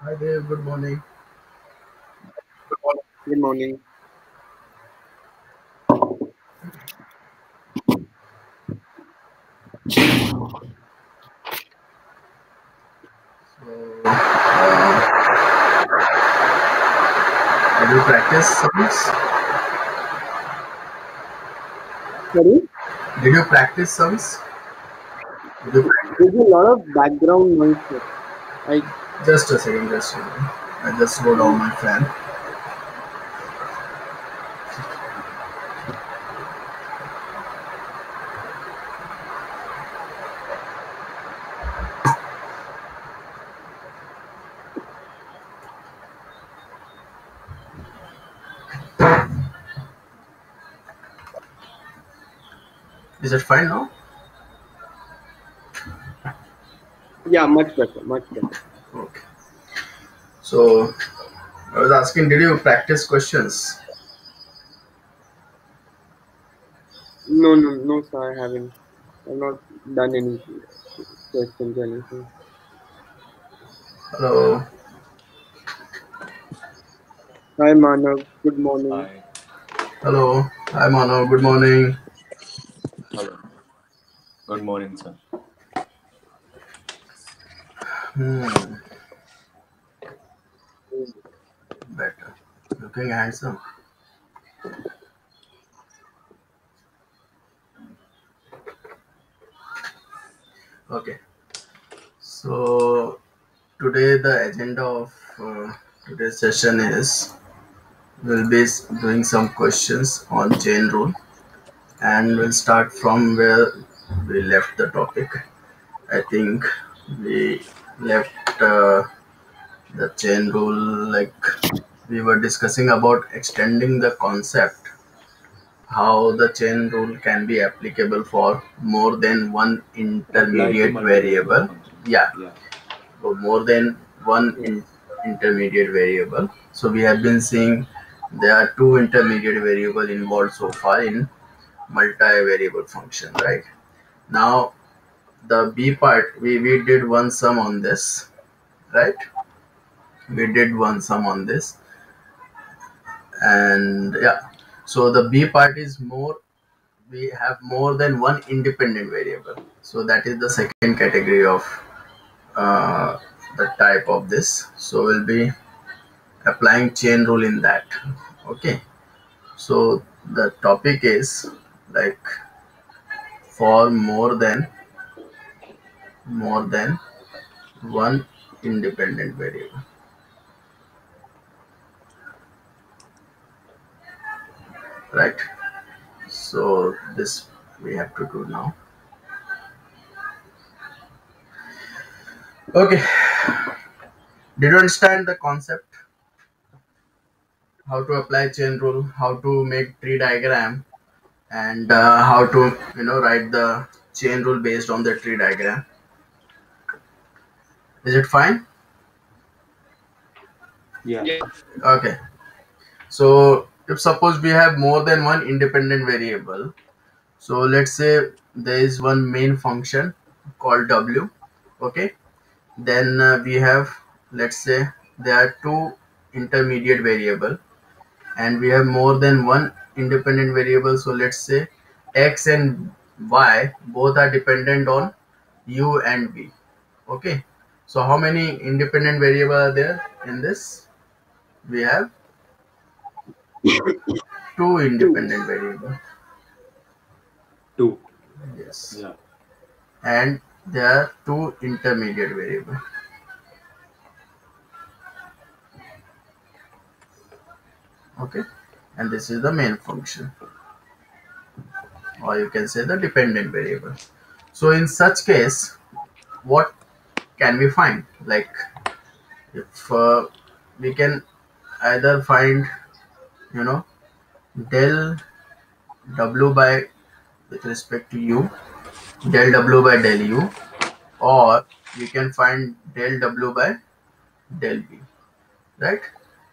Hi there, good morning. Good morning. Did you practice sums? Sorry, Did you practice sums? Did you there's a lot of background noise, sir. I Just a second, just a second. I just go down my fan. Is it fine now? yeah, much better, much better. Okay. So I was asking, did you practice questions? No, sir, I haven't. I've not done any questions or anything. Hello. Hi, Manav. Good morning. Hi. Hello. Hi Mano. Good morning. Hello. Good morning, sir. Hmm. Better. Looking handsome. Okay. So today the agenda of today's session is we'll be doing some questions on chain rule, and we'll start from where we left the topic. I think we left the chain rule, like we were discussing about extending the concept, how the chain rule can be applicable for more than one Applied to intermediate multi-variable variable. functions. Yeah, Yeah. for more than one Yeah, intermediate variable. So we have been seeing there are two intermediate variable involved so far in multi-variable function, right? Now the B part, we did one sum on this, right? We did one sum on this, and yeah. So the B part is more. We have more than one independent variable. So that is the second category of uh, the type of this. So we'll be applying chain rule in that. Okay. So the topic is like for more than one independent variable, right? So this we have to do now. Okay. Did you understand the concept? How to apply chain rule? How to make tree diagram? And how to write the chain rule based on the tree diagram? Is it fine? Yeah. yeah, Okay. So if suppose we have more than one independent variable, so let's say there is one main function called w. Okay. Then we have, let's say, there are two intermediate variable, and we have more than one independent variable. So let's say x and y both are dependent on u and v. Okay. So how many independent variable are there in this? We have two two. independent variable. Two. Yes. Yeah. And there are two intermediate variable. Okay. And this is the main function, or you can say the dependent variable. So in such case, what can we find? Like if we can either find, you know, del w by with respect to u, del w by del u, or we can find del w by del v, right?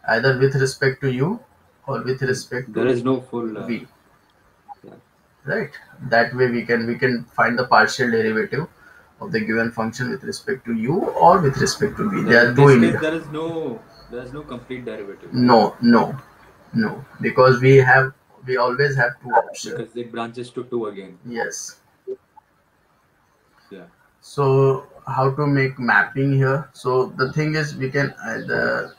Either with respect to u or with respect There to is no full. v, Yeah. right? That way we can find the partial derivative of the given function with respect to u or with respect to v. So There in are two this in case, there is no complete derivative, right? no, because we always have two options. Because it branches to 2 again. Yes. Yeah. So how to make mapping here? So the thing is, we can either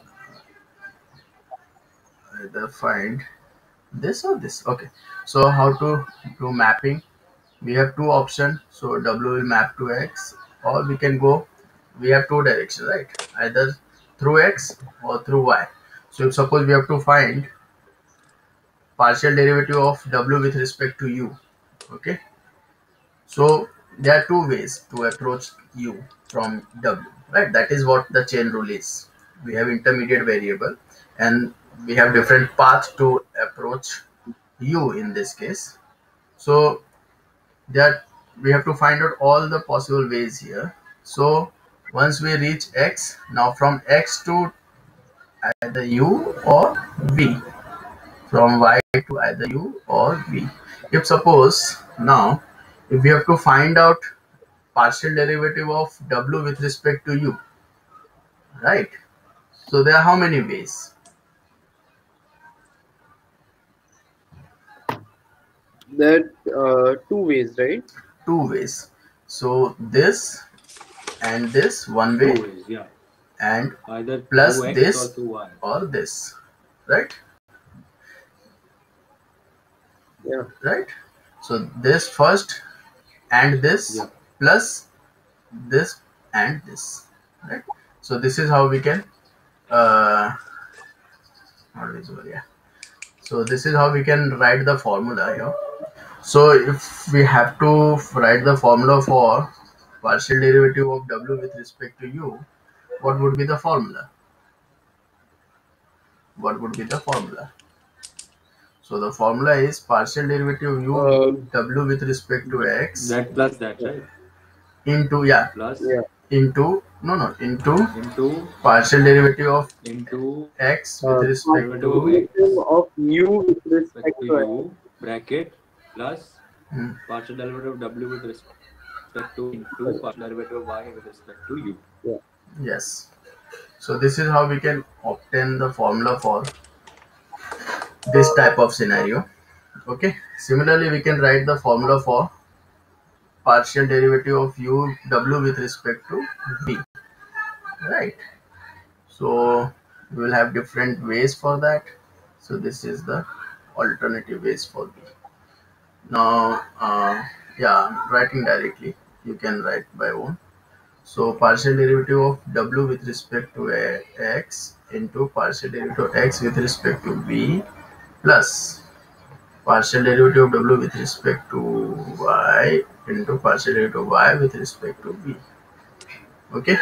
find this or this. Okay. So how to do mapping? We have two options. So w will map to x, or we can go. We have two directions, right? Either through x or through y. So if suppose we have to find partial derivative of w with respect to u. Okay. So there are two ways to approach u from w, right? That is what the chain rule is. We have intermediate variable, and we have different paths to approach u in this case. So that we have to find out all the possible ways here. So once we reach x, now from x to either u or v, from y to either u or v. If suppose now, if we have to find out partial derivative of w with respect to u, right? So there are how many ways? That two ways, right? Two ways. So this and this one 2 way, ways, yeah. and Either plus through X or this through Y. or this, right? Yeah. Right. So this first and this Yeah. plus this and this, right? So this is how we can not visible, yeah. So this is how we can write the formula here. So if we have to write the formula for partial derivative of w with respect to u, what would be the formula? What would be the formula? So the formula is partial derivative of u Um, w with respect to x That plus that, yeah. right? into, yeah, Plus Yeah. into, no, into into partial derivative of into x with respect derivative Partial of to, derivative X of u with respect respect to to x. U bracket plus hmm, partial derivative of W with respect to into Correct. partial derivative of Y with respect to U. Yeah. yes. So this is how we can obtain the formula for this type of scenario. Okay. Similarly, we can write the formula for partial derivative of u w with respect to v, right? So we will have different ways for that. So this is the alternative ways for v. Now, yeah, writing directly, you can write by own. So partial derivative of w with respect to x into partial derivative of x with respect to v plus partial derivative of w with respect to y into partial derivative of y with respect to v. Okay.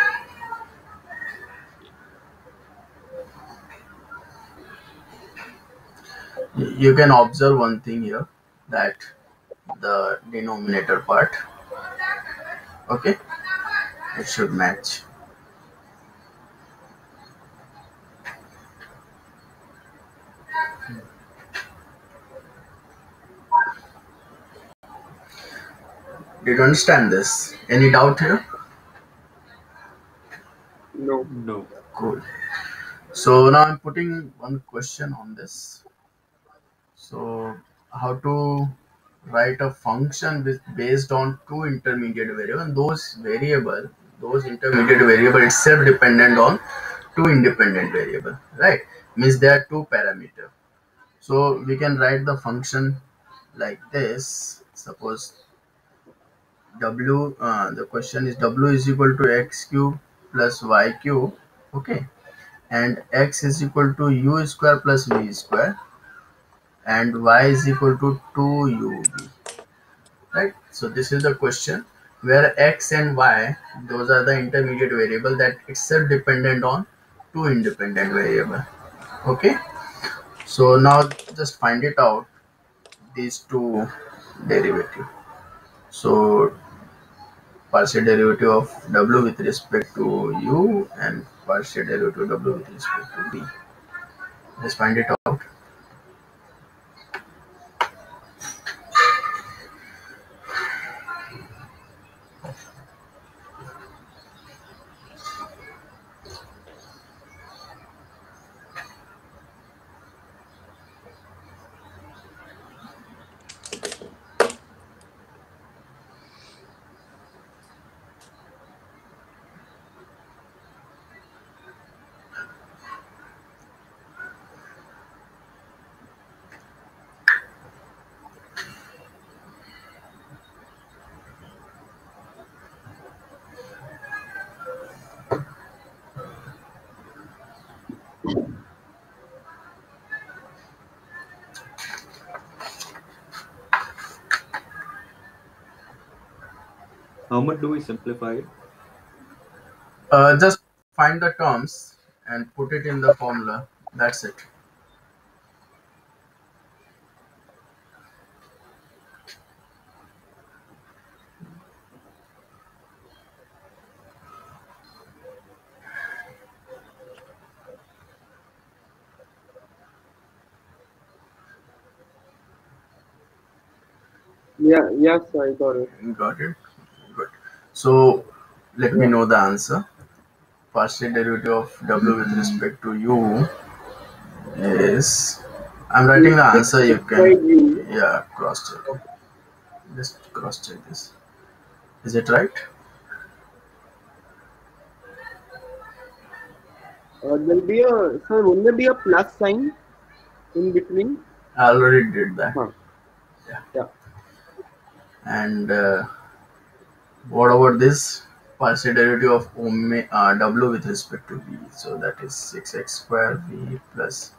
You can observe one thing here, that the denominator part, okay, it should match. Did you understand this? Any doubt here? No. No. Cool. So now I'm putting one question on this. So how to write a function with based on two intermediate variable, and those intermediate variable is self dependent on two independent variable, right? Means there are two parameter. So we can write the function like this. Suppose w, the question is w is equal to x cube plus y cube, okay, and x is equal to u square plus v square, and y is equal to 2ub, right? So this is the question where x and y, those are the intermediate variable that itself dependent on two independent variable. Okay. So now just find it out, these two derivative. So partial derivative of w with respect to u and partial derivative of w with respect to v. Just find it out. How much do we simplify it? Just find the terms and put it in the formula. That's it. Yeah, yes, I got it. Got it? Good. So let me Yeah. know the answer. Partial derivative of w with respect to u is, I'm writing Is the six answer. You x can, y u. yeah, cross check it. Okay. Just cross check this. Is it right? There'll be a, sir, won't there be a plus sign in between? I already did that. Huh. Yeah. Yeah. And what about this partial derivative of w with respect to v? So that is 6x square v plus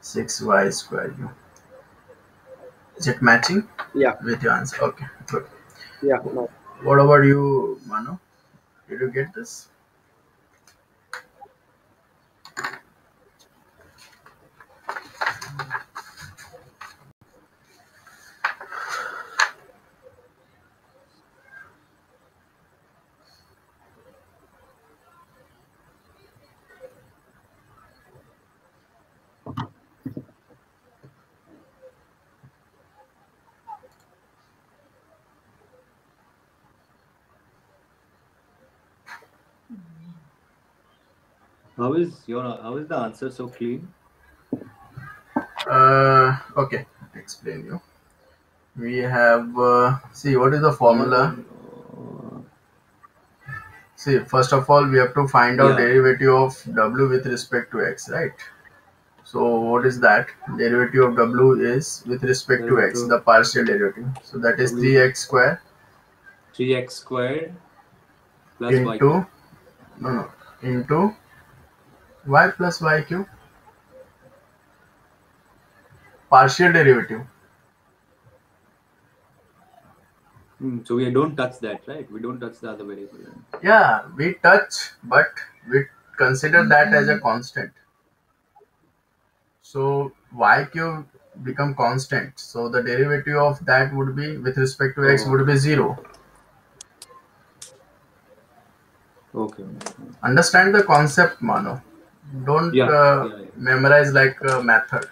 6y square u. Is it matching Yeah. with your answer? Okay, good. Yeah. No. What about you, Manu? Did you get this? How is the answer so clean? Okay, I'll explain you. We have see what is the Not formula. one. See, first of all, we have to find out Yeah. derivative of w with respect to x, right? So what is that? Derivative of w is with respect to x, Derivative the partial derivative. So that is w 3x square 3x squared plus y into, cube. no, no, into y plus y cube, partial derivative. So we don't touch that, right? We don't touch the other variable. Then. Yeah, we touch, but we consider that as a constant. So y cube become constant. So the derivative of that would be with respect to x Oh, would be zero. okay. Okay. Understand the concept, Mano. Don't Yeah. Yeah. Yeah. memorize like a method.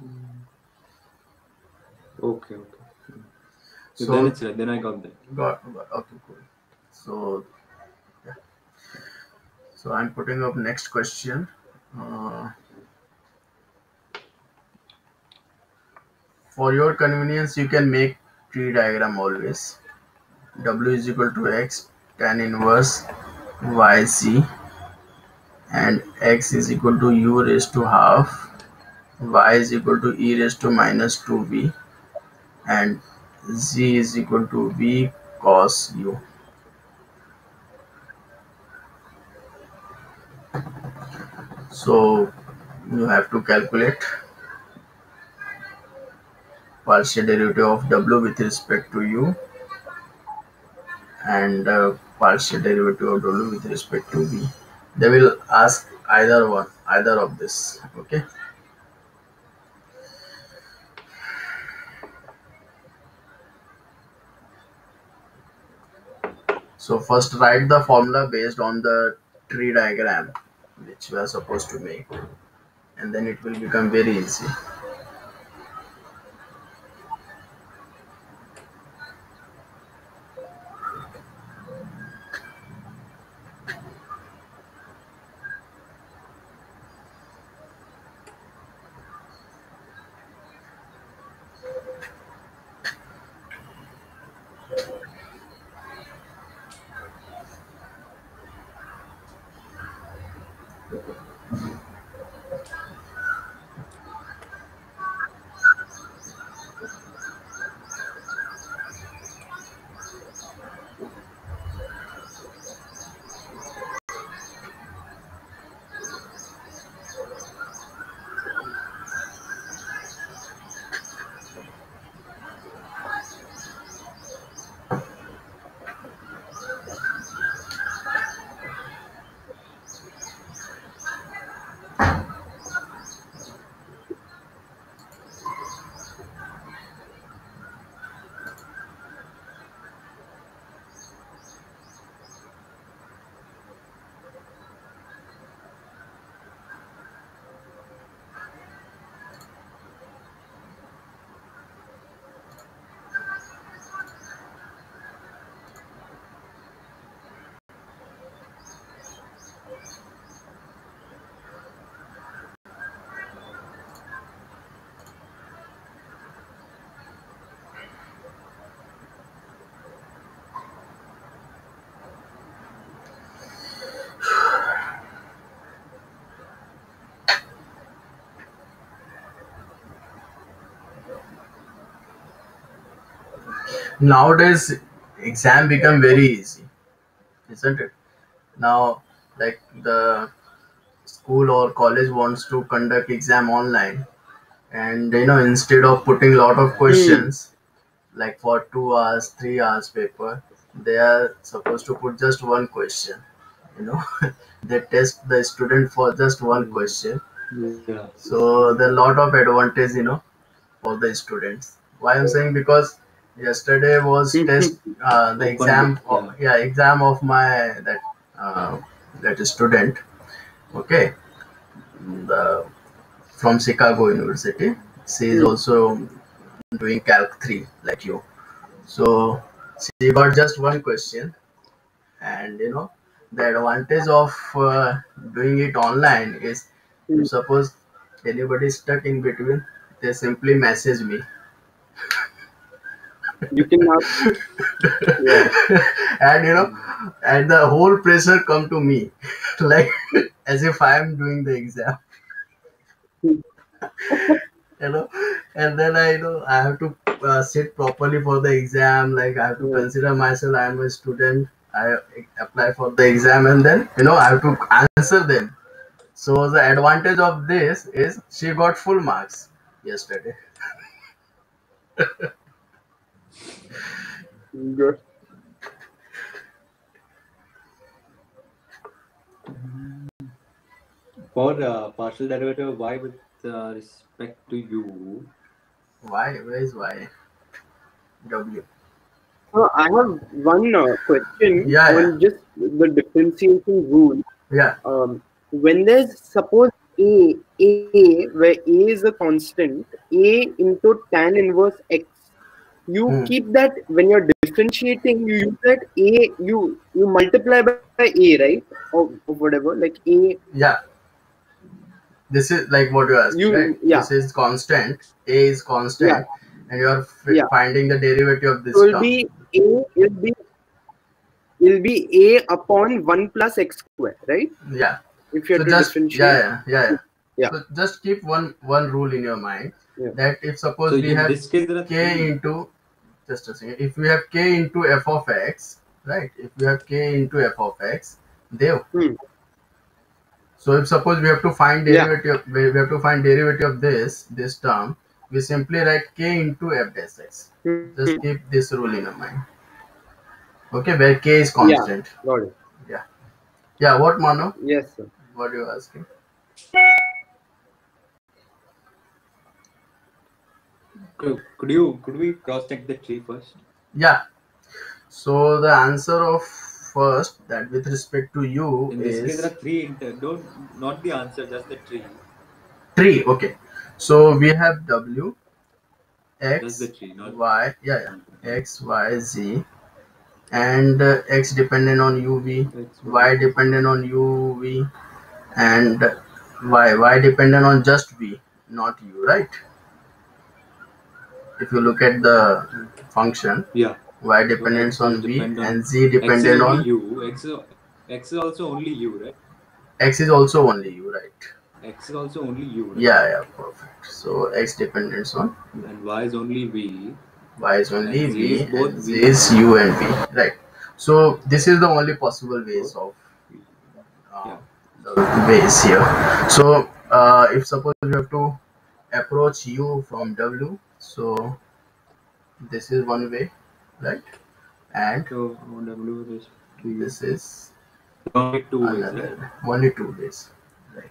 Mm. Okay. Okay. So then So it's right. Then I got that. okay, cool. So yeah. So I'm putting up next question. Uh, for your convenience, you can make tree diagram always. W is equal to x tan inverse yc, and x is equal to u raised to half, y is equal to e raised to minus 2v, and z is equal to v cos u. So you have to calculate partial derivative of w with respect to u and partial derivative of w with respect to v. They will ask either one, either of this. Okay. So first write the formula based on the tree diagram which we are supposed to make, and then it will become very easy. Nowadays, exam become very easy, isn't it? Now, like the school or college wants to conduct exam online, and instead of putting lot of Hmm. questions like for 2 hours, 3 hours paper, they are supposed to put just one question. You know, they test the student for just one Mm. question. Yeah. So there are lot of advantage, for the students. Why I'm saying, because yesterday was test, the Open book. exam, Yeah. yeah, exam of my uh, that student. Okay, the from Chicago University. She is Hmm. also doing Calc 3 like you. So she got just one question, and the advantage of doing it online is, Hmm. if suppose anybody is stuck in between, they simply message me. You can have, yeah. And Mm. and the whole pressure come to me, like as if I am doing the exam. Hmm. you know and then I have to sit properly for the exam. Like, I have to Yeah. consider myself I am a student. I apply for the exam, and then I have to answer them. So the advantage of this is she got full marks yesterday. Good. For partial derivative y with respect to u. Why? Where is y? W. I have one question Yeah, yeah, on just the differentiation rule. yeah. When there's suppose where A is a constant, A into tan inverse x, you Hmm. keep that when you're differentiating, you use that A, you multiply by A, right? Or whatever, like A, Yeah, this is like what you're asking, right? you, yeah, This is constant. A is yeah, constant, and you are yeah. finding the derivative of So this term. it'll be A upon 1 plus x square, right? Yeah. If you So have to just, differentiate. yeah. Yeah, So just keep one rule in your mind, yeah. that if So suppose we in have this case there are k three. into, just a second, if we have k into f of x, right? If we have k into f of x, there. Hmm. So if suppose we have to find Yeah. derivative, we have to find derivative of this term, we simply write k into f dash x. Hmm. Just keep this rule in your mind. Okay, where k is Yeah. constant. Got it. Yeah. Yeah. What, Mano? Yes, sir. What are you asking? Could we cross check the tree first? Yeah. So the answer of first, that with respect to you, In this case there is are three don't not the answer, just the tree. tree. Okay. So we have w, Just the x, tree, not y, yeah, okay. x, y, z, and x dependent on uv, X Y y Z. dependent on uv, and y dependent on just v, not u, right? If you look at the function, Yeah. y So depends X will on v depend on and z X is dependent only on U. X is also only U, right? x, is also only u, right? X is also only U, right? Yeah, yeah, perfect. So x depends on u, And Y is only V, y is only and Z v, is and both z V and is U. u and v, right? So this is the only possible ways Both of V. uh, Yeah. the ways here. So if suppose you have to approach u from w, so this is one way, right? And So W with respect to U. this is Only two ways, right? another, only two ways, right?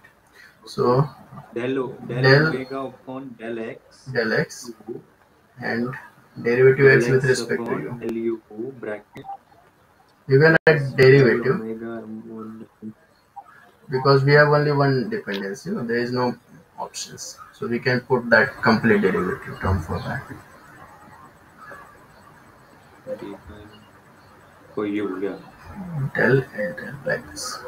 So Del del omega upon del X del x U, and derivative del x with X respect to upon u. del U bracket You can plus write del derivative, omega upon because we have only one dependency. There is no options, so we can put that complete derivative term for that. D for U, yeah. Del and del like this.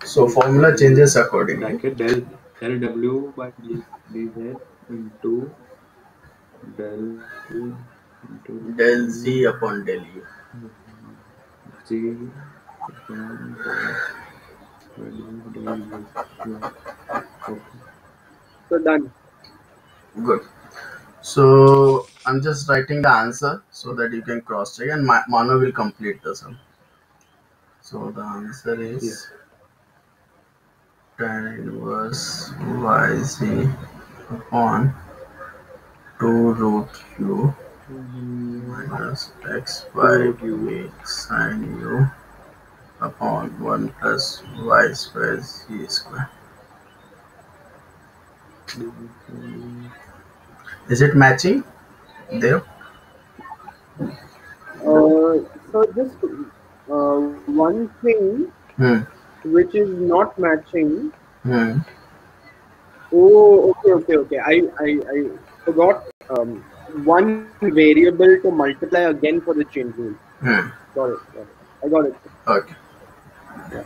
So formula changes accordingly. Bracket del W by dz into del into Del z upon del u. z upon del del u. Yeah. Okay. So done. Good. So I'm just writing the answer so that you can cross check, and Mano will complete the sum. So the answer Yeah. is tan inverse yz upon 2 root u minus x 2 by root u. v sin u upon 1 plus y square z square. Is it matching there? So just one thing Hmm. which is not matching. Hmm. Oh, okay. I forgot one variable to multiply again for the chain rule. Hmm. Got it. I got it. Okay. Yeah.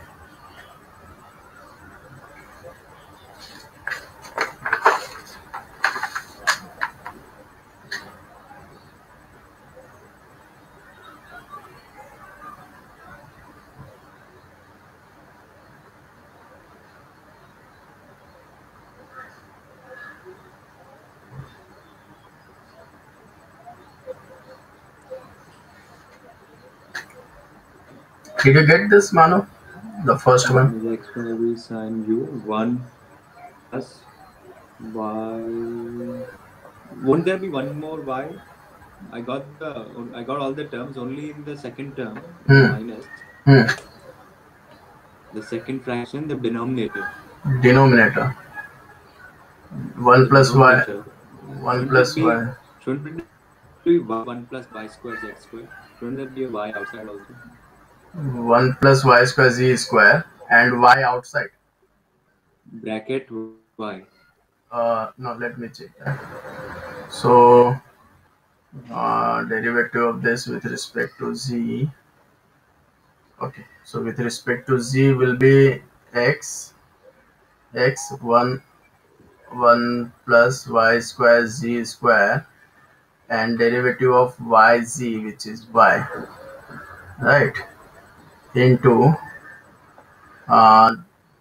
Did you get this, Mano? The first one? Minus x by v sin u 1 plus y. Won't there be one more y? I got all the terms only in the second term in the Hmm. minus. Hmm. The second fraction, the denominator. Denominator. 1 The plus y. denominator. 1 Shouldn't it plus be y. shouldn't it be y 1 plus y square z square? Shouldn't there be a y outside also? 1 plus y square z square and y outside. Bracket y. No, let me check that. So, derivative of this with respect to z. Okay, so with respect to z will be x 1 plus y square z square, and derivative of yz, which is y, right, into uh,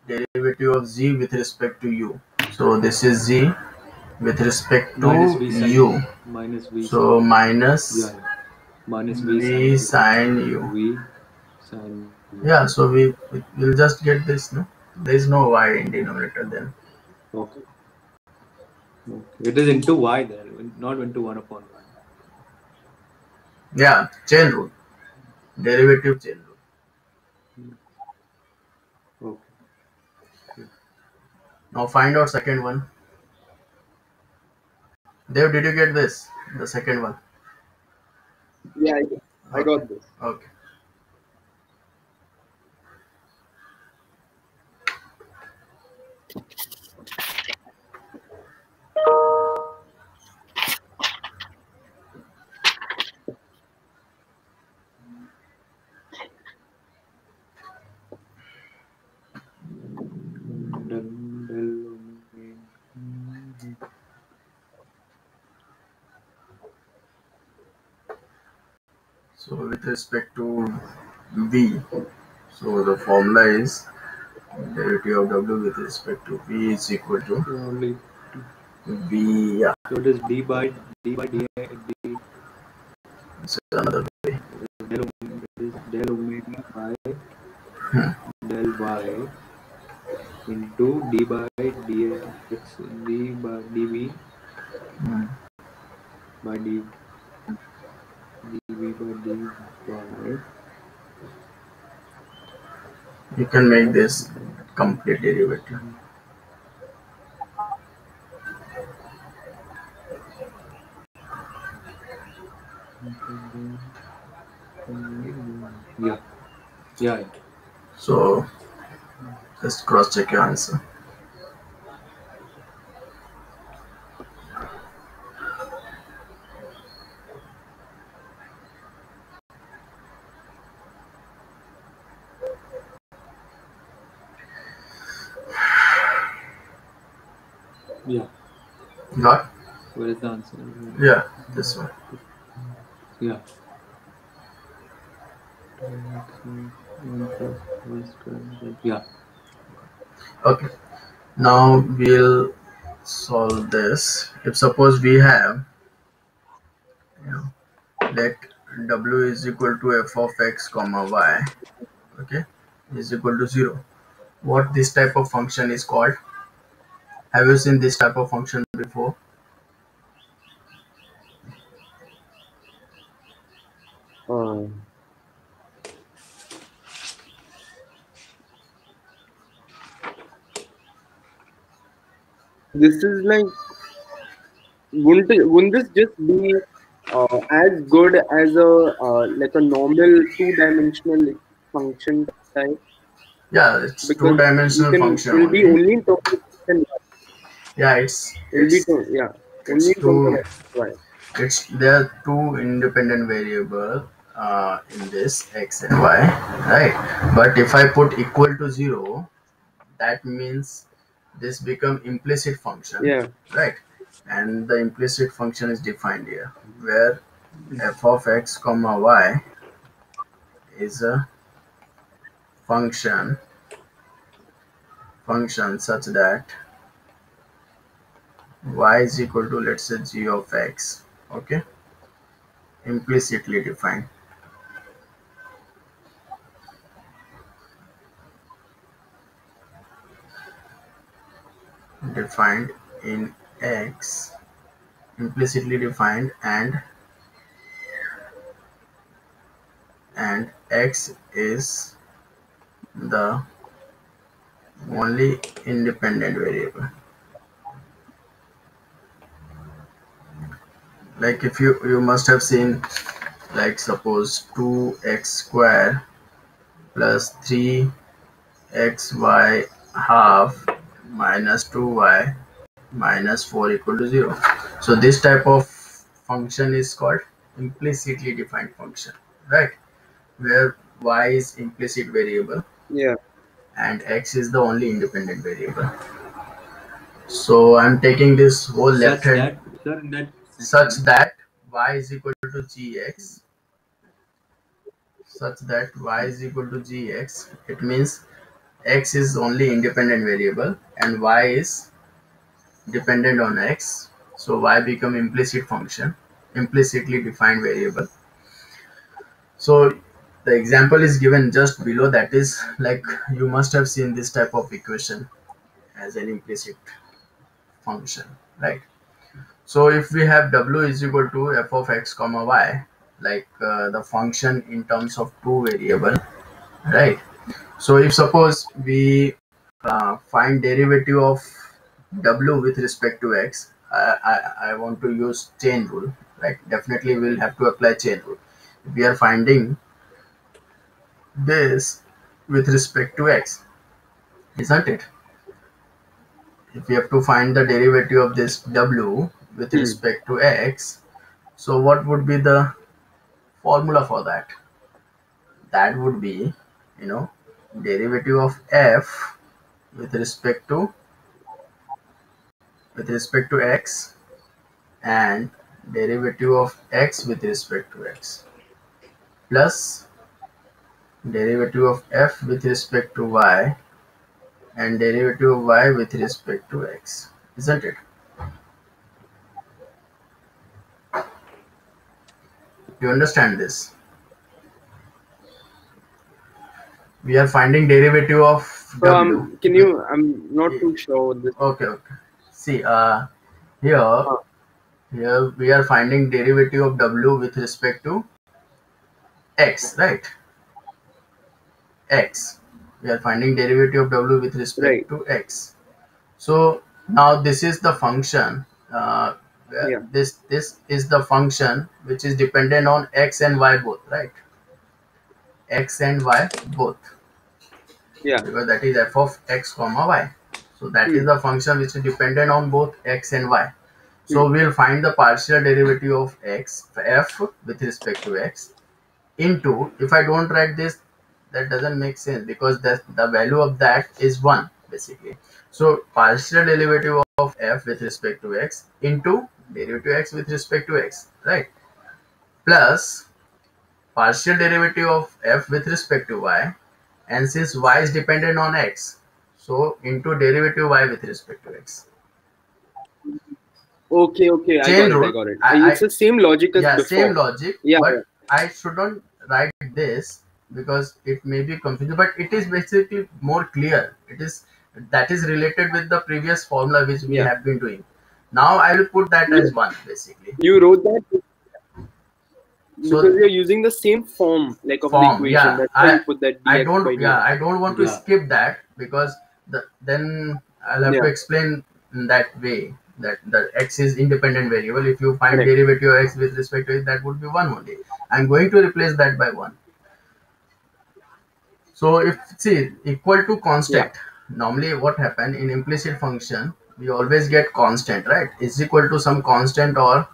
derivative of z with respect to u. So this is z with respect to Minus v sin u. u. Minus v So sin u. minus Yeah. Minus v sin v u. sin u. V sin u. Yeah, so we will just get this. No, there is no y in denominator then. Okay. Okay. It is into y there, not into 1 upon y. Yeah, chain rule, derivative chain rule. Okay. Yeah. Now find out second one. Dev, did you get this? The second one. Yeah, I Okay. got this. Okay. Del omega. So with respect to v, so the formula is derivative of w with respect to v is equal to Only v. Yeah, so it is d it's another way. del omega by Hmm. del y into d by dx d by dv Hmm. by dv by dy. You can make this complete derivative. Yeah. Yeah. So just cross check your answer. Yeah. Got? Where is the answer? Yeah, this one. Yeah. 2x 1 plus y square. Yeah. Okay. Now we'll solve this. If suppose we have let w is equal to f of x comma y, okay, is equal to 0. What this type of function is called? Have you seen this type of function before? Uh, this is like, wouldn't this just be as good as a like a normal two-dimensional function type? Yeah, it's Because you two-dimensional can, function it'll be only. only in terms of x and y. Yeah, It'll be yeah, only it's in terms of two x y. it's there are two independent variable in this x and y, right? But if I put equal to 0, that means this become implicit function, Yeah, right? And the implicit function is defined here, where f of x comma y is a function such that y is equal to, let's say, g of x, okay, implicitly defined in x, implicitly defined, and x is the only independent variable. Like, if you must have seen, like, suppose 2x square plus 3xy half minus 2y minus 4 equal to 0. So this type of function is called implicitly defined function, right? Where y is implicit variable yeah. and x is the only independent variable. So I'm taking this whole left Such hand that, sir, in that such section, that y is equal to gx, such that y is equal to gx. It means x is only independent variable and y is dependent on x. So y become implicit function, implicitly defined variable. So the example is given just below, that is like, you must have seen this type of equation as an implicit function, right? So if we have w is equal to f of x comma y, like the function in terms of two variable, right? So if suppose we find derivative of w with respect to x, I want to use chain rule, right? Definitely we'll have to apply chain rule. We are finding this with respect to x, isn't it? If we have to find the derivative of this w with Hmm. respect to x, so what would be the formula for that? That would be, you know, derivative of f with respect to x, and derivative of x with respect to x, plus derivative of f with respect to y, and derivative of y with respect to x, isn't it? You understand this? We are finding derivative of So w can with, you? I'm not too sure what this. okay. See, here Uh, here we are finding derivative of w with respect to x, right? X. We are finding derivative of w with respect right. to x. So now this is the function. Where Yeah. this is the function which is dependent on x and y both, right? X and y both, Yeah. because that is f of x comma y. So that is Hmm. the function which is dependent on both x and y. Hmm. So we'll find the partial derivative of x, f with respect to x, into, if I don't write this, that doesn't make sense, because the value of that is 1 basically. So partial derivative of f with respect to x into derivative x with respect to x, right? Plus partial derivative of f with respect to y, and since y is dependent on x, so into derivative y with respect to x. Okay, okay, I Chain got it, I rule. got it. I It's the same logic as Yeah, same before. logic, Yeah, but yeah, I shouldn't write this because it may be confusing. But it is basically more clear. It is that is related with the previous formula which we yeah. have been doing. Now I will put that as Yes. one basically. You wrote that because So you're using the same form like of the form, equation. yeah, That's why you put that dx by dx. I don't want to Yeah. skip that because then I'll have to Yeah, explain in that way that the x is independent variable. If you find correct. derivative of x with respect to it, that would be one only. I'm going to replace that by one. So if see equal to Yeah. constant, normally what happen in implicit function, we always get constant, right? Is equal to some constant, or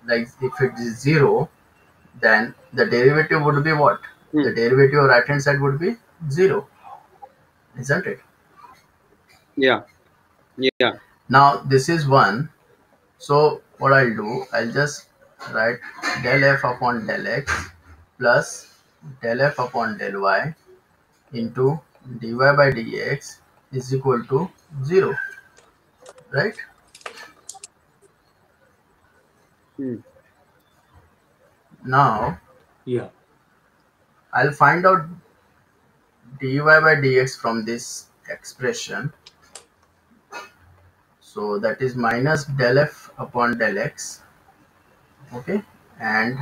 like if it is zero, then the derivative would be what? Hmm. The derivative of right hand side would be zero, isn't it? Yeah, yeah. Now this is one. So what I'll do, I'll just write del f upon del x plus del f upon del y into dy by dx is equal to 0, right? Hmm. Now Yeah. I'll find out dy by dx from this expression. So that is minus del f upon del x, okay? And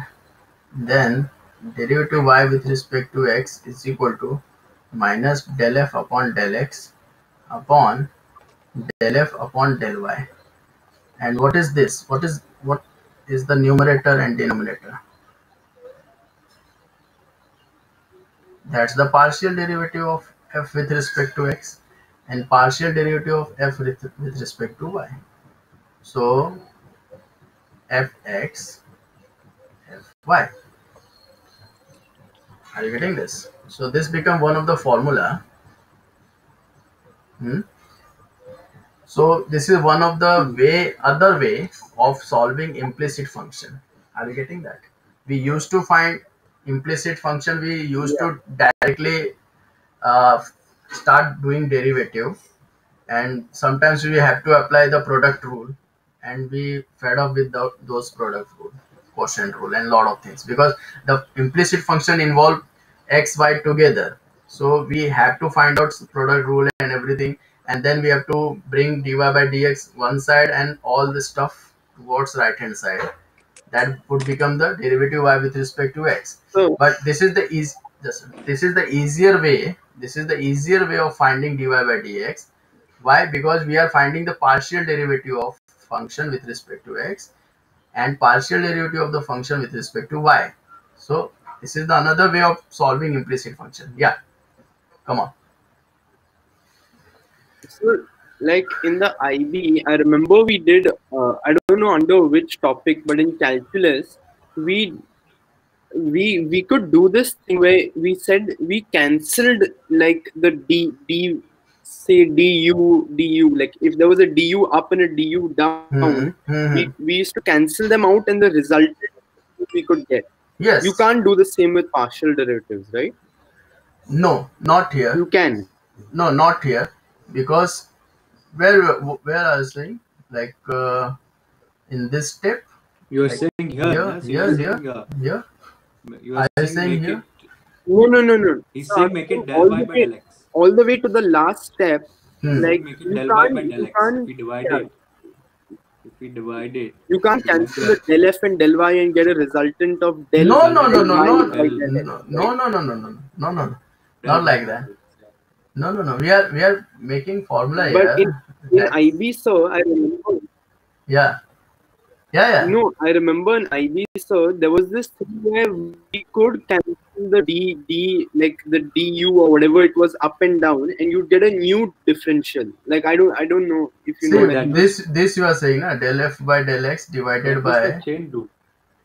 then derivative y with respect to x is equal to minus del f upon del x upon del f upon del y. And what is this? What is the numerator and denominator? That's the partial derivative of f with respect to x and partial derivative of f with respect to y. So fx fy. Are you getting this? So this become one of the formula. Hmm? So this is one of the Hmm. other way of solving implicit function. Are you getting that? We used to find implicit function. We used Yeah. to directly uh, start doing derivative, and sometimes we have to apply the product rule, and we fed up with those product rule, quotient rule, and lot of things because the implicit function involve x y together. So we have to find out product rule and everything, and then we have to bring dy by dx one side and all the stuff towards right hand side. That would become the derivative y with respect to x. So, But this is the easier way. This is the easier way of finding dy by dx. Why? Because we are finding the partial derivative of function with respect to x and partial derivative of the function with respect to y. So this is the another way of solving implicit function. Yeah, come on. so, like in the IB, I remember we did. I don't know under which topic, but in calculus, we we could do this thing where we said we cancelled like the d say du like if there was a du up and a du down, Hmm. we Hmm. used to cancel them out and the resultant we could get. You Yes. can't do the same with partial derivatives, right? No, not You here. can. No, not here. Because where I was saying, like in this step, You're like saying here, here, na? So you're here, here, saying here. you are I was saying saying make here. it. No. He's So I'm saying make saying it del y by del x. all the way to the last step. He's Hmm. saying Like make it del y by del you x. can't yeah, If we divide it, you can't if you want cancel to the del f and del y and get a resultant of No, no, no, del no, resultant y no, of no, by del del x, no, right? no, no, no, no, no, no, no, del not y like by that. del x. Yeah. No, no, no. We are making formula But here. in That IB, sir, I remember. yeah, yeah, yeah. No, I remember in IB, sir, there was this thing where we could cancel the like the du or whatever it was up and down, and you'd get a new differential. Like I don't know if you know See No, what I that mean. was this you are saying na, del f by del x divided the by chain rule.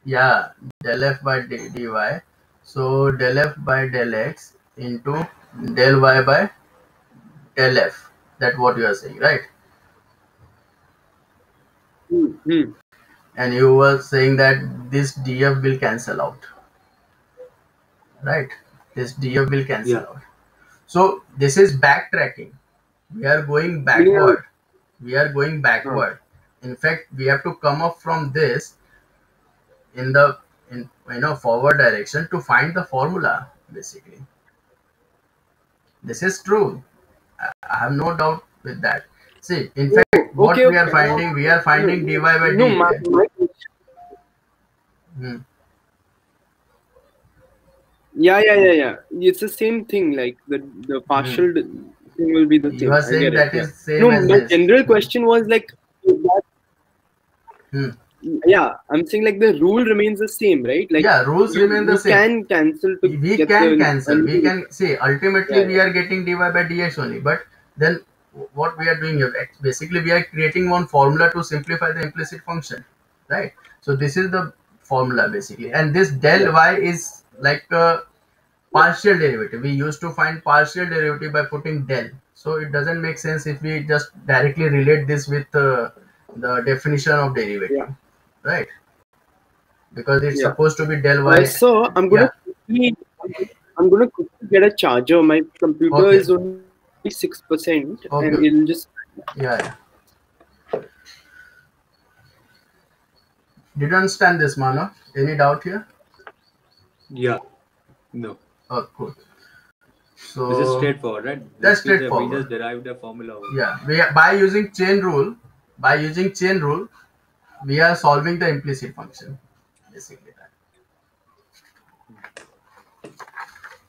yeah del f by dy. So del f by del x into del y by del f. That what you are saying, right? Hmm. And you were saying that this df will cancel out, right? This df will cancel Yeah. out. So this is backtracking. We are going Meaning, backward. We are going uh, backward. In fact, we have to come up from this in the in forward direction to find the formula basically. This is true. I have no doubt with that. See, in Oh, fact, okay, what okay. we are finding dy by No, dA. Hmm. yeah. It's the same thing. Like the Hmm. partial thing will be the You same. are I saying get it. that Yeah. is same No, as my this. general Hmm. question was like, that, Hmm. yeah, I'm saying like the rule remains the same, right? Like Yeah, rules remain the we same. can cancel to We get can the cancel. We undo. can see ultimately Yeah, we are getting dy by dx only. But then what we are doing here, basically we are creating one formula to simplify the implicit function, right? So this is the formula basically, and this del yeah, y is like a partial derivative. We used to find partial derivative by putting del. So it doesn't make sense if we just directly relate this with the definition of yeah, derivative, right? Because it's yeah. supposed to be del y. So Yeah. I'm gonna quickly get a charger. My computer Okay. is only 6%, and Okay. it'll just. Yeah. Yeah. Did you understand this, Mano? Any doubt here? Yeah. No. Oh, cool. This is So straightforward, right? that's We straightforward. just derived a formula over here. Yeah, by using chain rule, we are solving the implicit function, basically that,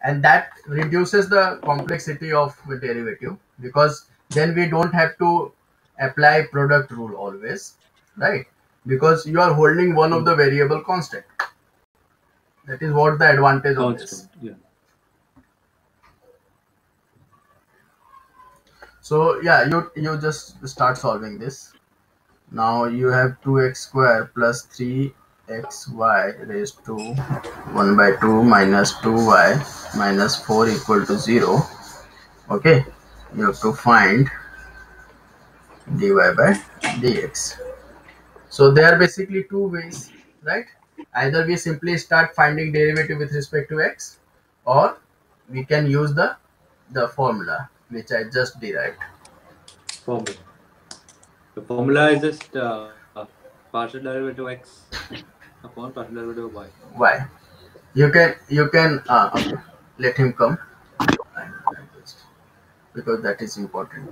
and that reduces the complexity of the derivative because then we don't have to apply product rule always, right? Because you are holding one of Hmm. the variable constant. That is what the advantage of this. Constant. Yeah. So yeah, you just start solving this. Now you have 2x square plus 3xy raised to 1 by 2 minus 2y minus 4 equal to 0. Okay, you have to find dy by dx. So there are basically two ways, right? Either we simply start finding derivative with respect to x, or we can use the formula which I just derived. Formula. The formula is just partial derivative x upon partial derivative of y. Why? You can okay. Let him come and just because that is important.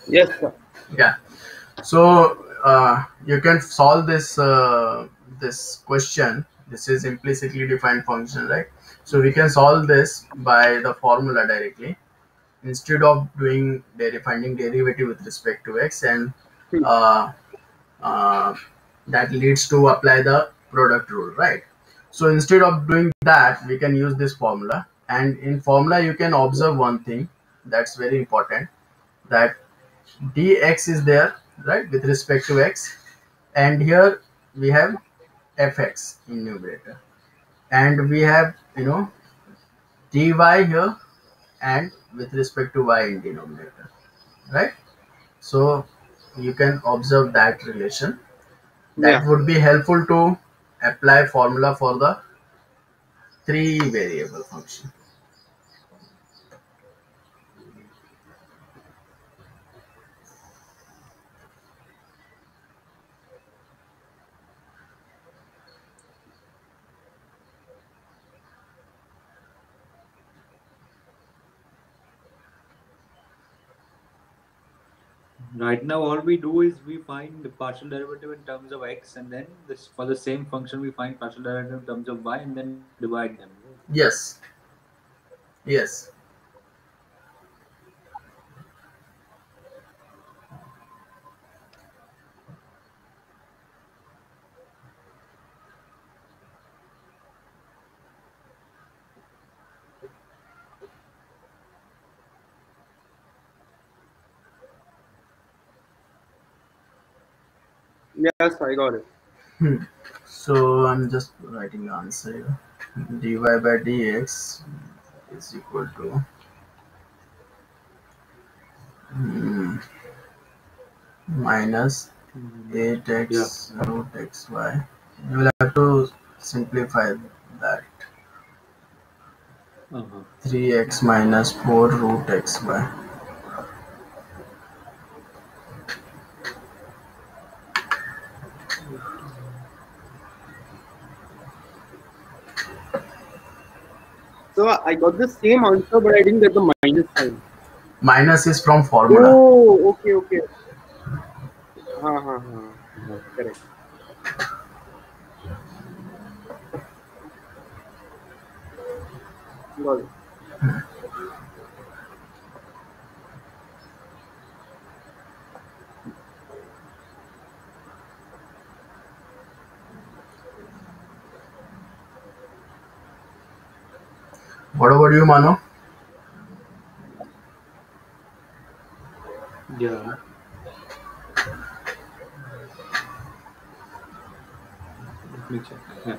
Yes, sir. Yeah. So you can solve this question. This is implicitly defined function, right? So we can solve this by the formula directly instead of doing finding derivative with respect to x, and uh, uh, that leads to apply the product rule, right? So instead of doing that, we can use this formula, and in formula you can observe one thing that's very important, that dx is there, right, with respect to x, and here we have fx in numerator, and we have dy here and with respect to y in denominator, right? So you can observe that relation. That Yeah. would be helpful to apply formula for the three variable function. Right now, all we do is we find the partial derivative in terms of x, and then this for the same function we find partial derivative in terms of y, and then divide them. Right? Yes, yes. Yes, I got it. Hmm. So I'm just writing the answer here. dy by dx is equal to hmm, minus Yeah. 8x root xy. You will have to simplify that. Uh-huh. 3x minus 4 root xy. So I got the same answer, but I didn't get the minus sign. Minus is from formula. Oh, okay, okay. Correct. Got it. What about you, Mano? Yeah. Let me check. Yeah.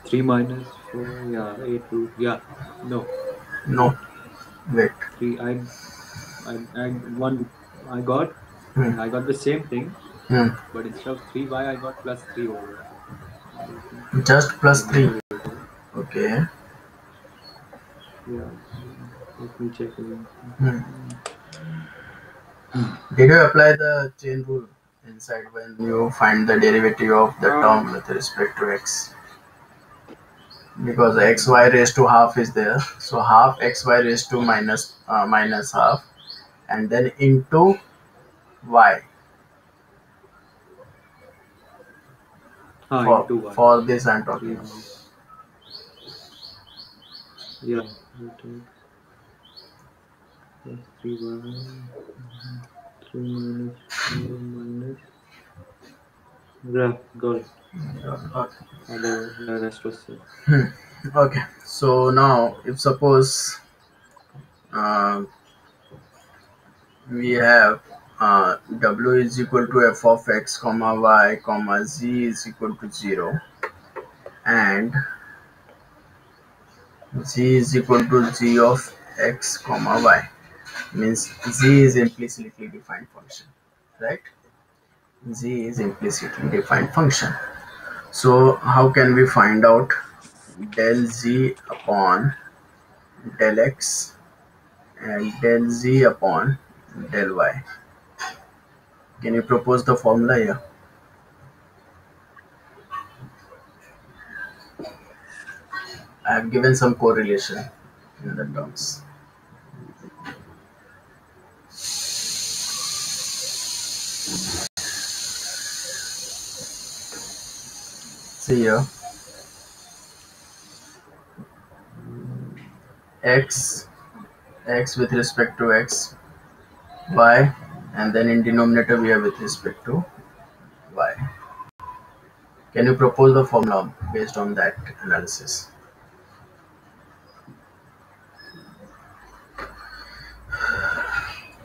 3 minus 4. Yeah. 8 root. Yeah. No. No. Wait. 3. I one. I got. Hmm. I got the same thing, Hmm. but instead of 3y, I got plus 3 over. Let me Just plus 3. numerator. Okay. Yeah. Let me check again. Hmm. Did you apply the chain rule inside when you find the derivative of the Uh, term with respect to x? Because xy raised to half is there, so half xy raised to minus half, and then into y for Into y. for this I'm 3 talking about. minus. Yeah. Root x plus 3y. 3 minus 4 minus. Yeah. Got it. Okay. The rest was same. Hmm. Okay. So now, if suppose uh, we have w is equal to f of x comma y comma z is equal to 0, and z is equal to g of x comma y, means z is implicitly defined function, right? Z is implicitly defined function. So how can we find out del z upon del x and del z upon del y? Can you propose the formula here? I have given some correlation in the terms. See here, x, x with respect to x, y, and then in denominator we have with respect to y. Can you propose the formula based on that analysis?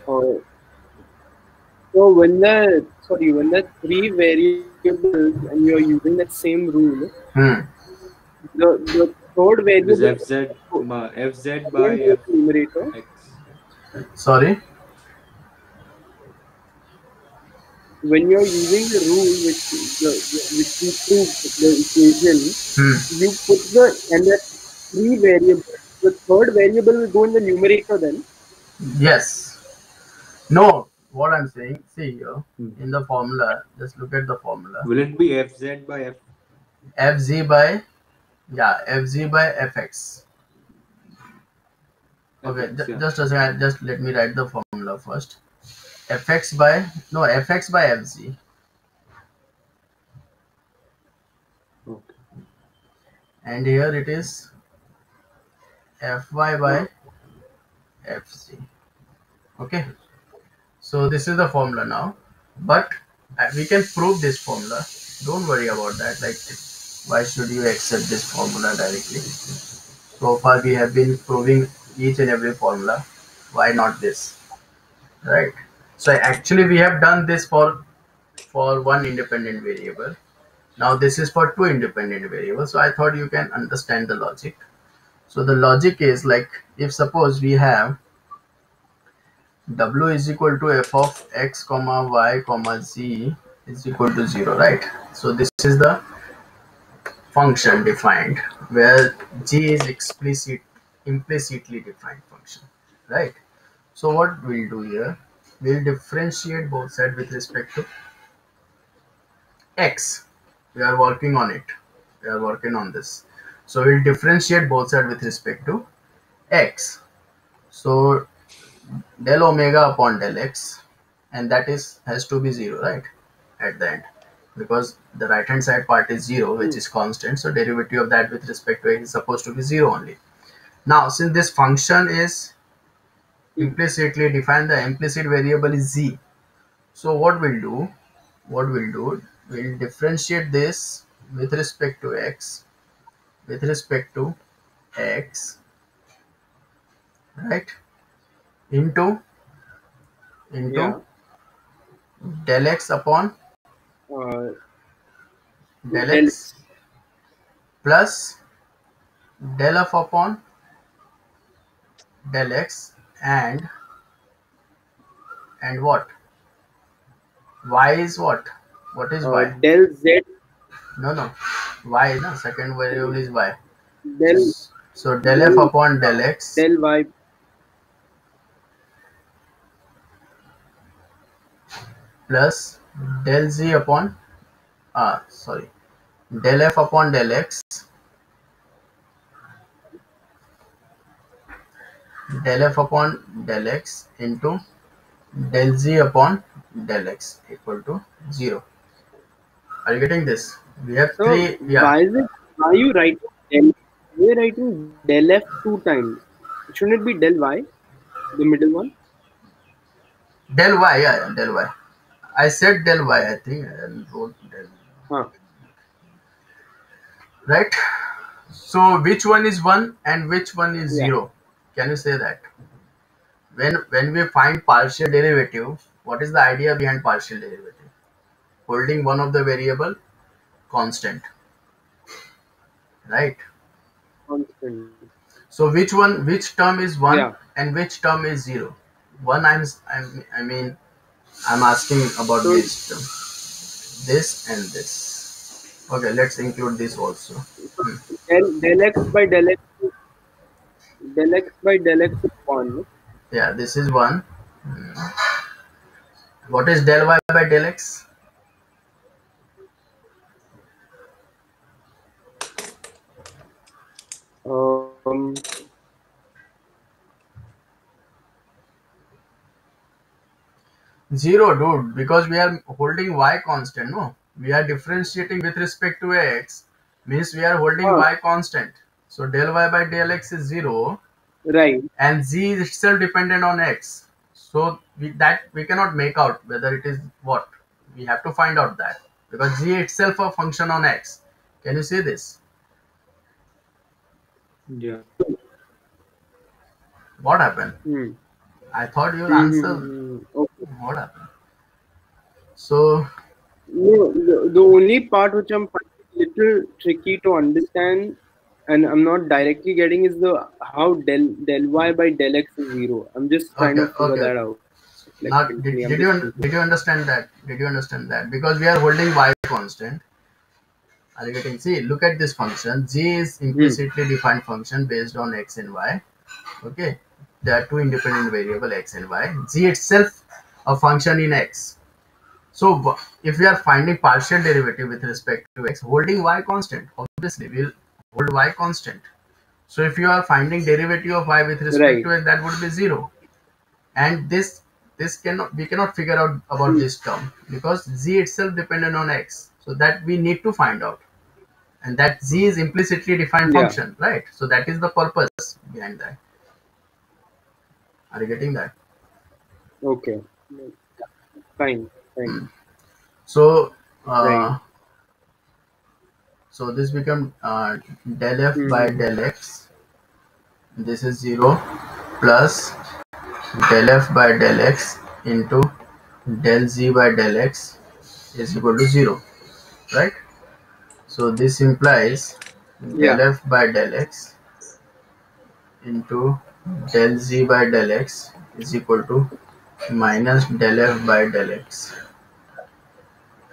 oh, so when the three variables and you're using that same rule, Hmm. the third It is variable fz again by goes to numerator. fx. Sorry. When you're using the rule which we proved the equation, Hmm. you put the and that three variables. The third variable will go in the numerator then. Yes. No. What I'm saying. See here Hmm. in the formula. Just look at the formula. Will it be fz by Fz by, yeah, Fz by fx. Okay. fx? Yeah. Just a second. Just let me write the formula first. Fx by, no, fx by fz, Okay. and here it is fy Uh, by fz. Okay. So this is the formula now, but we can prove this formula. Don't worry about that. Like, why should you accept this formula directly? So far we have been proving each and every formula. Why not this? Right. So actually we have done this for for one independent variable. Now this is for two independent variables. So I thought you can understand the logic. So the logic is like, if suppose we have w is equal to f of x comma y comma z is equal to 0, right? So this is the function defined where g is implicitly defined function, right? So what we'll do here, we'll differentiate both sides with respect to x. We are working on it. We are working on this. So we'll differentiate both sides with respect to x. So del omega upon del x, and that is has to be 0, right, at the end, because the right hand side part is 0, which is constant. So derivative of that with respect to x is supposed to be 0 only. Now since this function is implicitly defined, the implicit variable is z. So we'll differentiate this with respect to x, right, into Yeah. del x upon Uh, del del x plus del f upon del x, and what? Y is what? What is y? del z No. Y, no. Second variable is y. del So del f del upon del x del y. plus del z upon sorry, del f upon del f upon del x into del z upon del x equal to 0. Are you getting this? We have So three, yeah. why you writing del? We're writing del f two times. Shouldn't it be del y, the middle one? Del y, yeah, del y. I said del y, I think I wrote del, Huh. right? So which one is 1 and which one is Yeah. 0? Can you say that? When we find partial derivative, what is the idea behind partial derivative? Holding one of the variable constant, right? Constant. So which term is 1 Yeah. and which term is 0? One I mean I'm asking about So this term, this and this. Okay, let's include this also. del x by del x is one. Yeah, this is 1. What is del y by del x? Um. 0, dude, because we are holding y constant, no? We are differentiating with respect to x, means we are holding Huh. y constant. So del y by del x is 0, Right. and z is itself dependent on x. So we cannot make out whether it is what. We have to find out that, because z itself a function on x. Can you see this? Yeah. What happened? Hmm. I thought you'll answer. Okay. What happened? So No, the only part which I'm finding little tricky to understand, and I'm not directly getting, is the how del y by del x is zero. I'm just trying okay, to figure okay. that out. Like Now, mentally, I'm just did thinking. you understand that? Did you understand that? Because we are holding y constant. Are you getting? See, look at this function. G is Hmm. implicitly defined function based on x and y. Okay, there are two independent variable x and y. G itself a function in x. So if we are finding partial derivative with respect to x, holding y constant, obviously we'll hold y constant. So if you are finding derivative of y with respect Right. to x, that would be 0. And this cannot, we cannot figure out about Hmm. this term because z itself dependent on x, so that we need to find out, and that z is implicitly defined Yeah. function, right? So that is the purpose behind that. Are you getting that? Okay. Fine. Fine. So Right. so this become del f by Hmm. del x, this is 0, plus del f by del x into del z by del x is equal to 0, right? So this implies del Yeah. f by del x into del z by del x is equal to minus del f by del x,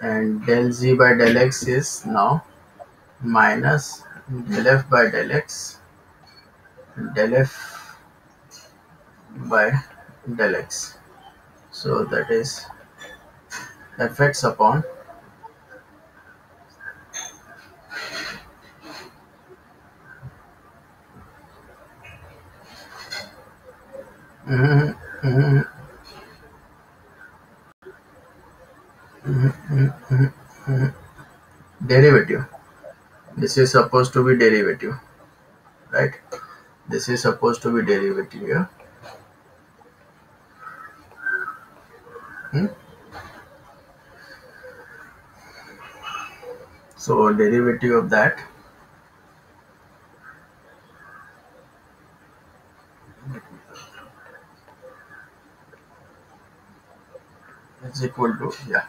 and del z by del x is now minus del f by del x del f by del x. So that is fx upon mhm, mhm, derivative. This is supposed to be derivative, right? This is supposed to be derivative here. Hmm? So derivative of that is equal to, yeah,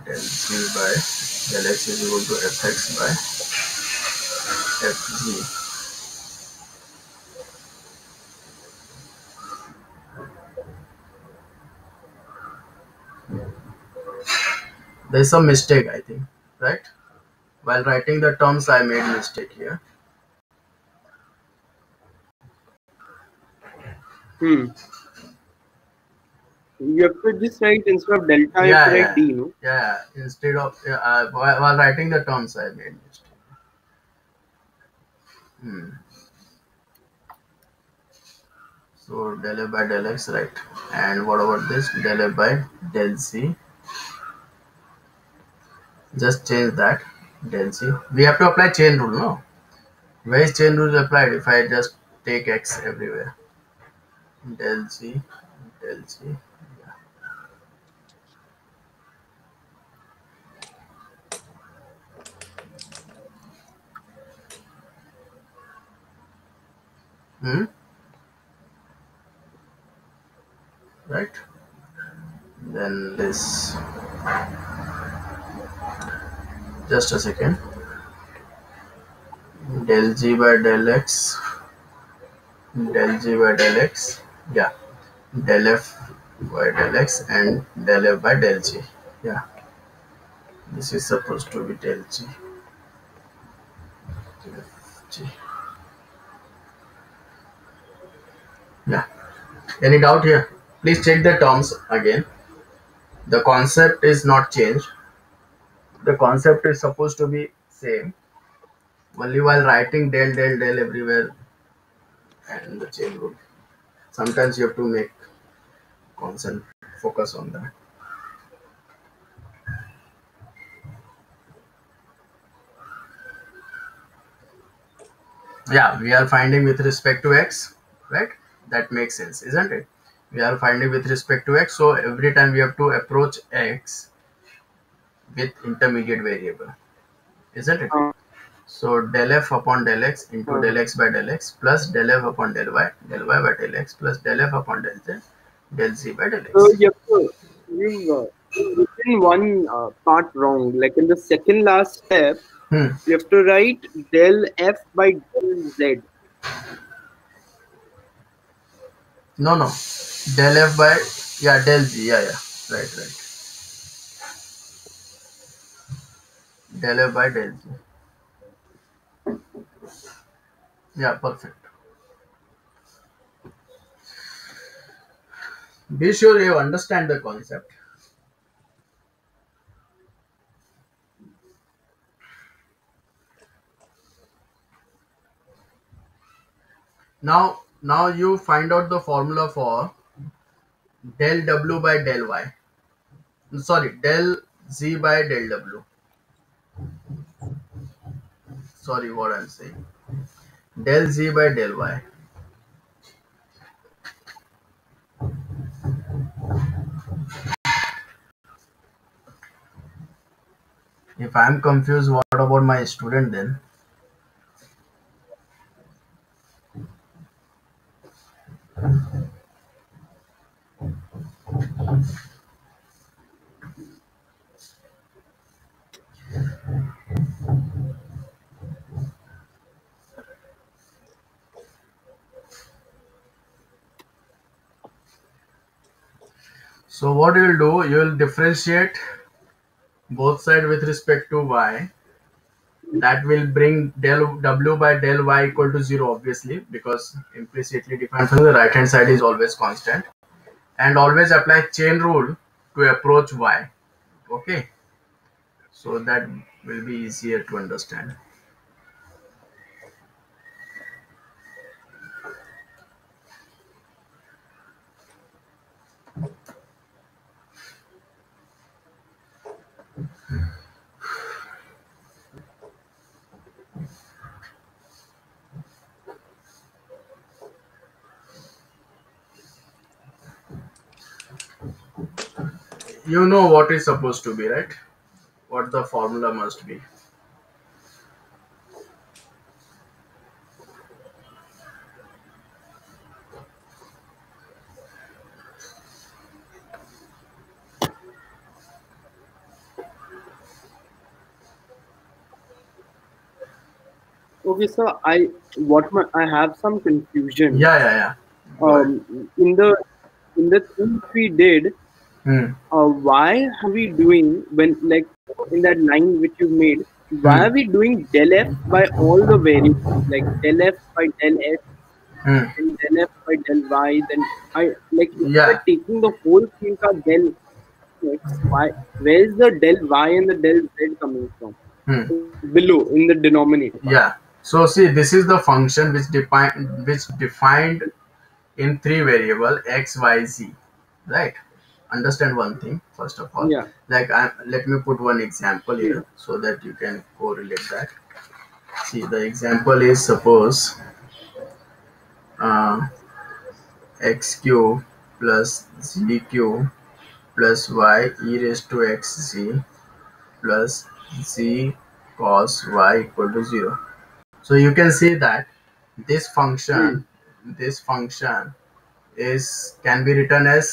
del c by del x is equal to fx by fg. There is some mistake, I think, right? While writing the terms, I made mistake here. Hmm. You have to just write instead of delta, you have to Yeah, write yeah, D, no? yeah. Instead of while writing the terms, I made mistake. Hmm. So del f by del x, right? And what about this del f by del c? Just change that del c. We have to apply chain rule, no? Where is chain rule applied? If I just take x everywhere, del c, del c. Hmm. Right? Then this. Just a second. Del g by del x, del g by del x. Yeah. Del f by del x and del f by del g. Yeah. This is supposed to be del g. G. Yeah. Any doubt here? Please check the terms again. The concept is not changed. The concept is supposed to be same. Only while writing del everywhere and the chain rule. Sometimes you have to make constant focus on that. Yeah, we are finding with respect to x, right? That makes sense, isn't it? We are finding with respect to x, so every time we have to approach x with intermediate variable, isn't it? Uh, So del f upon del x into uh. del x by del x plus del f upon del y by del x plus del f upon del z, del z by del So x. you've written one part wrong. Like in the second last step, Hmm. you have to write del F by del Z. No, no. Del f by, yeah, del z, yeah, yeah. Right, right. Del f by del z. Yeah, perfect. Be sure you understand the concept. Now you find out the formula for del w by del y. Sorry, del z by del w. Sorry, what I'm saying. Del z by del y. If I'm confused, what about my student then? So what you will do, you will differentiate both sides with respect to y. That will bring del w by del y equal to 0, obviously, because implicitly defined from the right hand side is always constant. And always apply chain rule to approach y. Okay, so that will be easier to understand. You know what is supposed to be, right? What the formula must be. Okay, so I have some confusion. Yeah, yeah, yeah. Go ahead. In the things we did, Hmm. why are we doing when like in that line which you made? Why Hmm. are we doing del f by all the variables like del f by del x, Hmm. then del f by del y? Then I like if we are Yeah. taking the whole thing ka del x, why? Where is the del y and the del z coming from? Hmm. Below in the denominator part. Yeah. So see, this is the function which defined in three variable x, y, z. Right. Understand one thing first of all. Yeah. Like let me put one example Hmm. here so that you can correlate that. See, the example is suppose uh, x cube plus z cube plus y e raised to x z plus z cos y equal to 0. So you can see that this Hmm. function this function is can be written as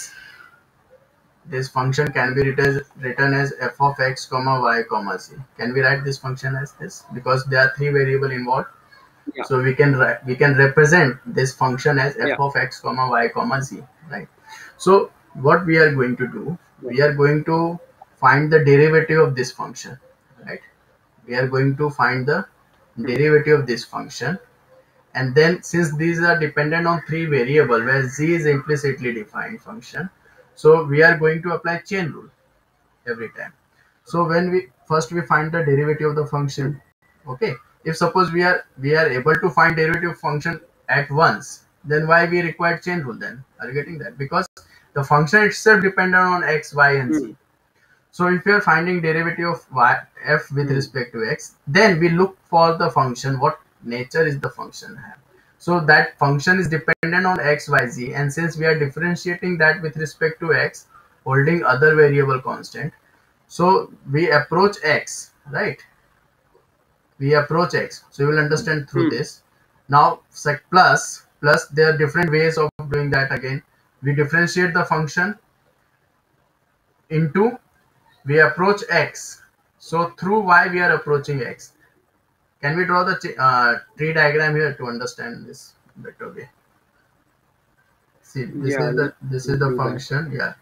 this function can be written as f of x comma y comma z. Can we write this function as this? Because there are three variable involved. Yeah. So we can represent this function as f Yeah. of x comma y comma z, right? So what we are going to do, Yeah. we are going to find the derivative of this function, right? We are going to find the Hmm. derivative of this function, and then since these are dependent on three variable where z is implicitly defined function, so we are going to apply chain rule every time. So when we find the derivative of the Hmm. function. Okay, if suppose we are able to find derivative function at once, then why we require chain rule then? Are you getting that? Because the function itself dependent on x, y, and Hmm. z. So if we are finding derivative of y f with Hmm. respect to x, then we look for the function. What nature is the function have? So that function is dependent on x, y, z, and since we are differentiating that with respect to x, holding other variable constant, so we approach x, right? We approach x. So you will understand through Hmm. this. Now, plus there are different ways of doing that again. We differentiate the function into we approach x. So through y we are approaching x. Can we draw the tree diagram here to understand this better way? See, this Yeah. is the this is Let's the do that. function. Yeah,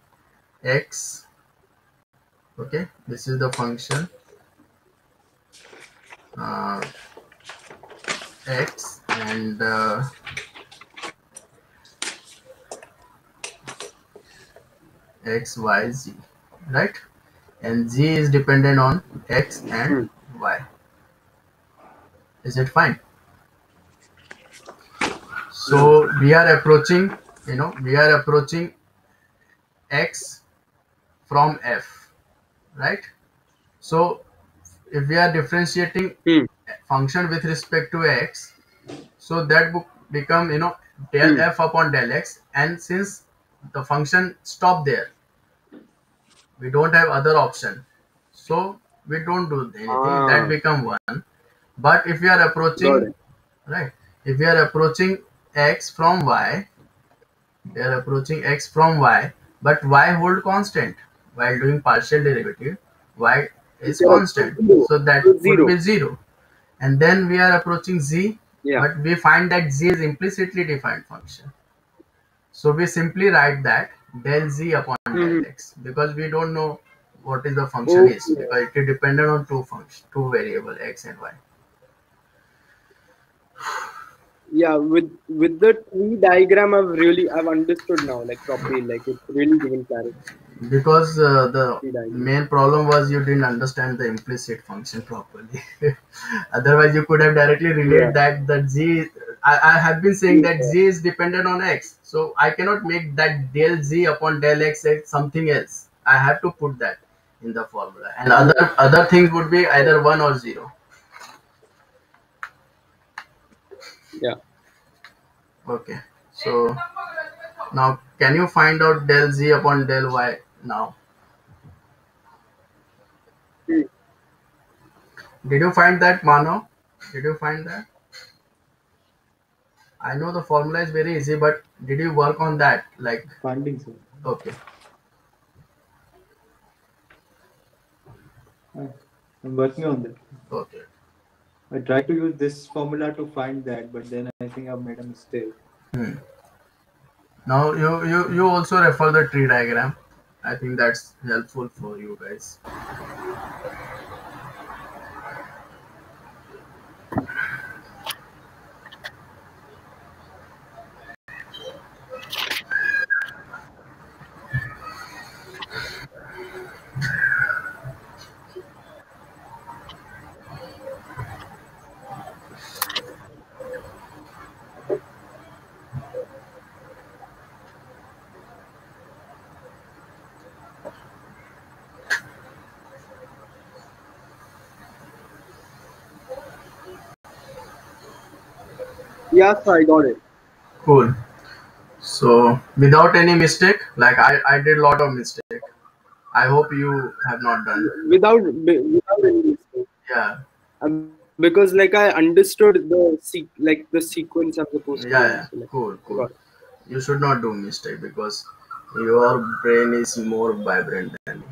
x. Okay, this is the function uh, x and x y z, right? And z is dependent on x and Hmm. y. Is it fine? Yeah. So we are approaching x from f, right? So if we are differentiating Hmm. function with respect to x, so that book become del Hmm. f upon del x, and since the function stop there, we don't have other option, so we don't do anything, that Ah. become 1. But if we are Got approaching, it. right, if we are approaching x from y, we are approaching x from y, but y hold constant while doing partial derivative, y is Yeah. constant, Zero. so that So would zero. be 0. And then we are approaching z, Yeah. but we find that z is implicitly defined function, so we simply write that del z upon del Mhm. x, because we don't know what is the function is, Okay. because it is dependent on two variable x and y. Yeah, with the tree diagram, I've understood now, like properly, like it's really giving clarity. Because the Tree diagram. main problem was you didn't understand the implicit function properly. Otherwise you could have directly Yeah. relate that I have been saying that Yeah. z is dependent on x, so I cannot make that del z upon del x as something else. I have to put that in the formula, and Yeah. other things would be Yeah. either 1 or 0. Yeah. Okay, so now can you find out del z upon del y now? Hmm. Did you find that, Mano? Did you find that? I know the formula is very easy, but did you work on that? Like, Finding, sir. okay, I- I'm working on that. okay. I tried to use this formula to find that, but then I think I've made a mistake. Hmm. Now you also refer the tree diagram. I think that's helpful for you guys. Yeah, so I got it. Cool. So without any mistake, like I did a lot of mistake. I hope you have not done. Without any mistake. Yeah, Because like I understood like the sequence I'm supposed to yeah, use. yeah. So, like, Cool, I cool. got it. You should not do mistake because your brain is more vibrant than me.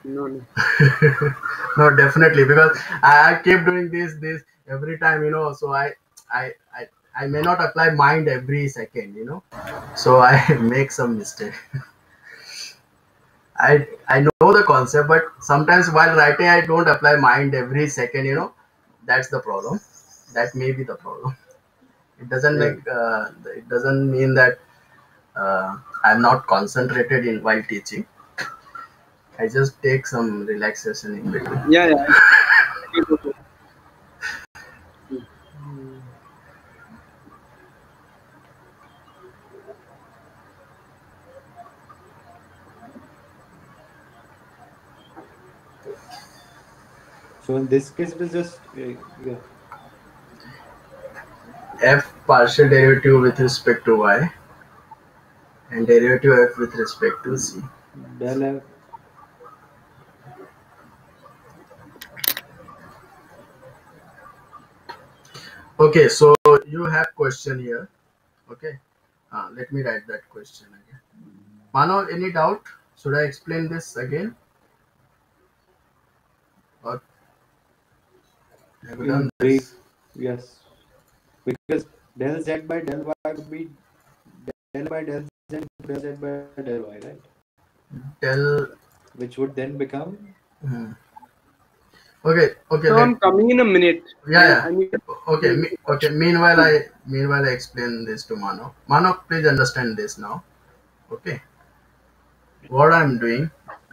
No, no. No, definitely, because I keep doing this every time, so I I I may not apply mind every second. So I make some mistake. I know the concept, but sometimes while writing I don't apply mind every second. That's the problem. That may be the problem. It doesn't make Right. it doesn't mean that I'm not concentrated in while teaching. I just take some relaxation in between. Yeah, yeah. I get it. So in this case, it is just yeah, F partial derivative with respect to y and derivative f with respect to c. del f. Okay, so you have question here. Okay, let me write that question again. Mano, any doubt? Should I explain this again, or have you In done brief, this? yes, because del z by del y would be del by del z into del z by del y, right? Tell. Which would then become Hmm. Okay, okay. So I'm coming in a minute. Yeah, yeah. I need to Okay, okay. Meanwhile I explain this to Mano. Mano, please understand this now. Okay, what I'm doing.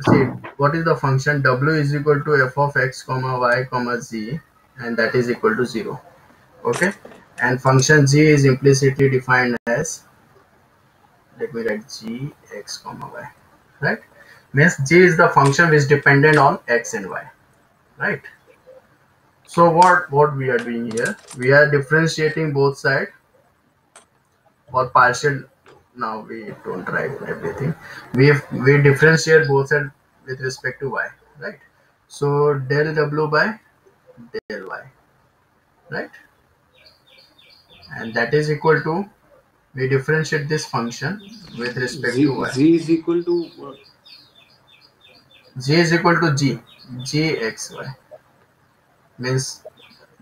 See, what is the function w is equal to f of x comma y comma z, and that is equal to 0. Okay, and function g is implicitly defined as, let me write g x comma y, right? Means g is the function which is dependent on x and y, right? So what we are doing here, we are differentiating both sides or partial. Now we don't write everything. We differentiate both sides with respect to y, right? So del w by del y, right? And that is equal to, we differentiate this function with respect to y. z is equal to what? G is equal to g x y, means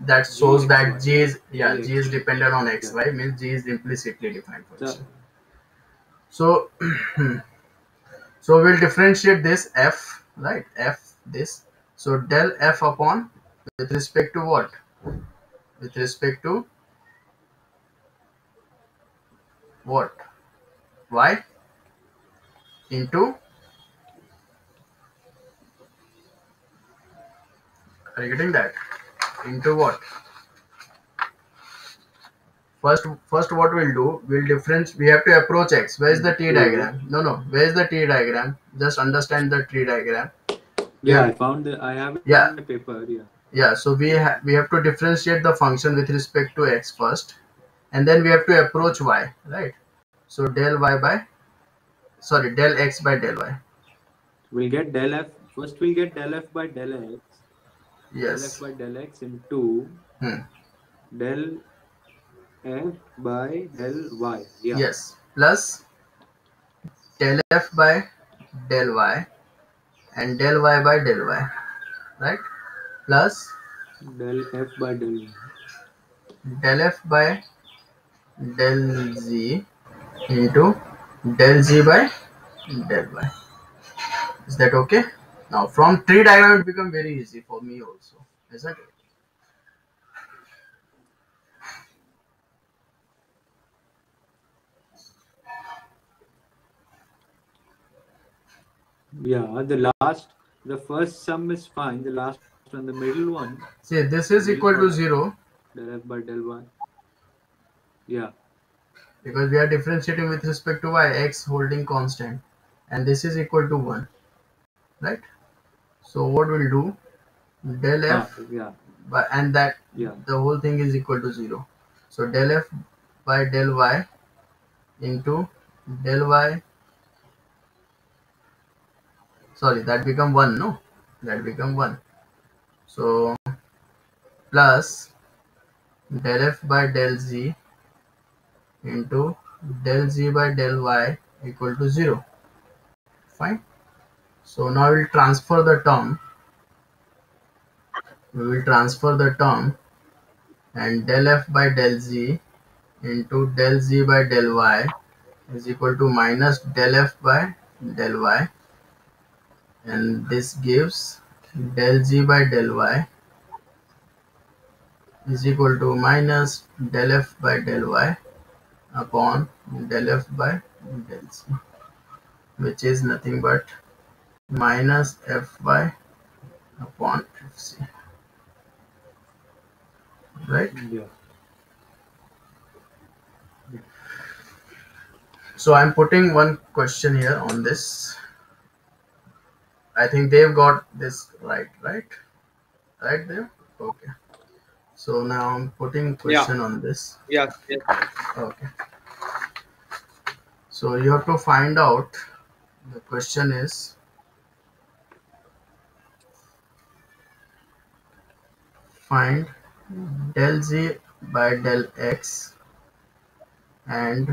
that G shows X that Y. G is G X G is Y. dependent on Yeah. xy, means G is implicitly defined So function. So so we'll differentiate this f, right? F this. So del f upon, with respect to what? With respect to what? Y into, are you getting that? Into what? First what we'll do, we'll difference, we have to approach x. Where is the T into, diagram? No, where is the T diagram? Just understand the T diagram. We yeah, have, I found I have it yeah, in my paper. Yeah. yeah. So we have to differentiate the function with respect to x first, and then we have to approach y, right? So del y by, sorry, del x by del y. We'll get del f. First, we'll get del f by del x. Del f Yes. by del x into Hmm. del f by del y. Yeah. Yes. Plus del f by del y and del y by del y, right? Plus Del f by del y. del f by del z into del z by del y. Is that okay? Now from tree diagram it become very easy for me also, isn't it? Yeah. The first sum is fine. The last one, the middle one, See, this the is middle equal to product, 0 del f by del y. Yeah. because we are differentiating with respect to y, x holding constant, and this is equal to 1, right? So what we'll do, del f Yeah. by, and that Yeah. the whole thing is equal to 0. So del f by del y into del y, sorry, that become 1, no? That become 1. So plus del f by del z into del z by del y equal to 0. Fine. So now we'll transfer the term. We will transfer the term, and del f by del z into del z by del y is equal to minus del f by del y, and this gives del z by del y is equal to minus del f by del y upon del f by del z, which is nothing but minus fy upon fc, right? Yeah. Yeah. So I'm putting one question here on this. I think they've got this right there. Okay. So now I'm putting Yeah. question on this. Yes. Yes. Okay. So you have to find out. The question is, find del z by del x and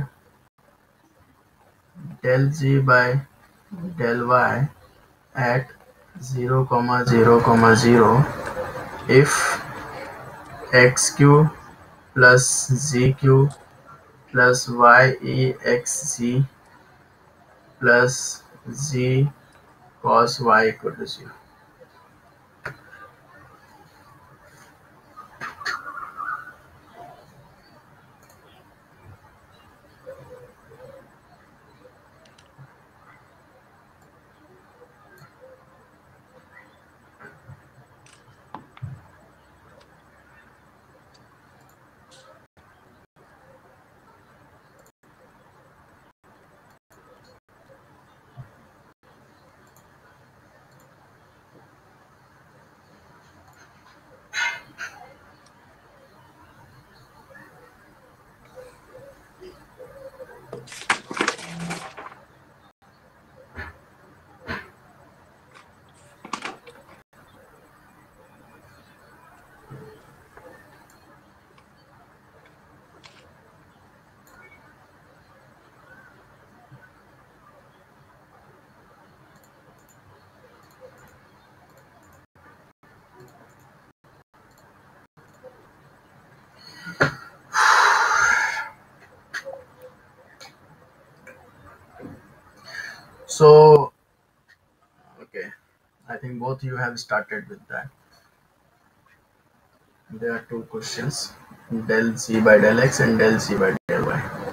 del z by del y at 0 comma 0 comma 0 if xq plus zq plus yexz plus z cos y equal to 0. So okay, I think both you have started with that. There are two questions: del z by del x and del z by del y.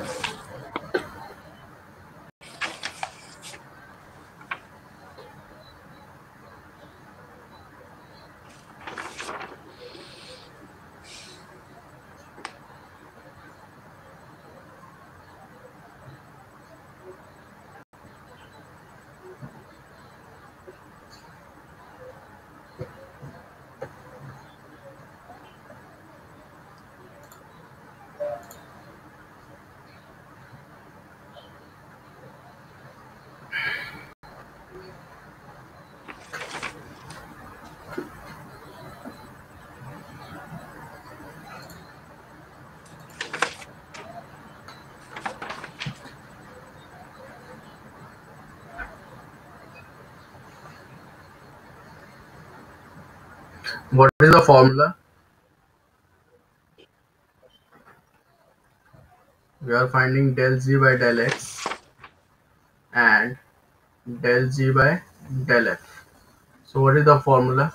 What is the formula? We are finding del z by del x and del z by del f. So what is the formula?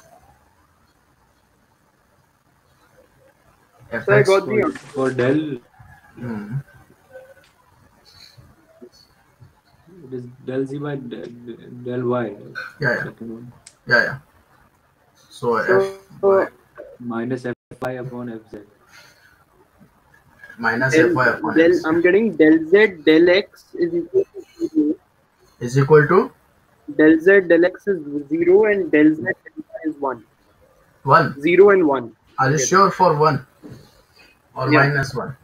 So I fx. got the For del, Hmm. it is del z by del y. Yeah, yeah, Second one. yeah, yeah. So f so by Minus fy upon fz. minus del fy upon del x I'm getting del z del x is equal to 0. is equal to Del z del x is 0 and del z del y is 1. 1. 0 and 1. Are I'm you getting. sure for 1 or Yeah, minus 1?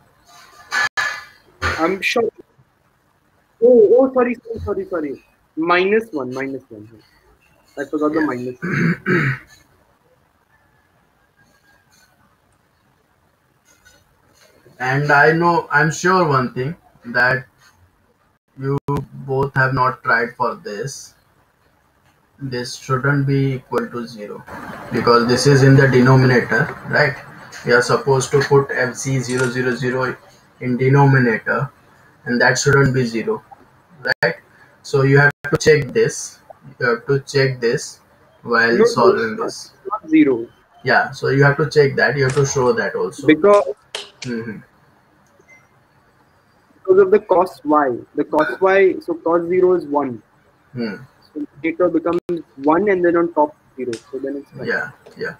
I'm sure. Oh, sorry. Minus 1. I forgot the Yeah. minus 1. And I'm sure one thing, that you both have not tried for this. This shouldn't be equal to 0 because this is in the denominator, right? We are supposed to put fc000 in denominator, and that shouldn't be 0, right? So you have to check this. You have to check this while No, solving this. it's not 0. Yeah, so you have to check that. You have to show that also. Because Hmm. of the cos y. The cos y, so cos 0 is 1. Hmm. So denominator becomes 1 and then on top 0. So then it's fine. Yeah, yeah.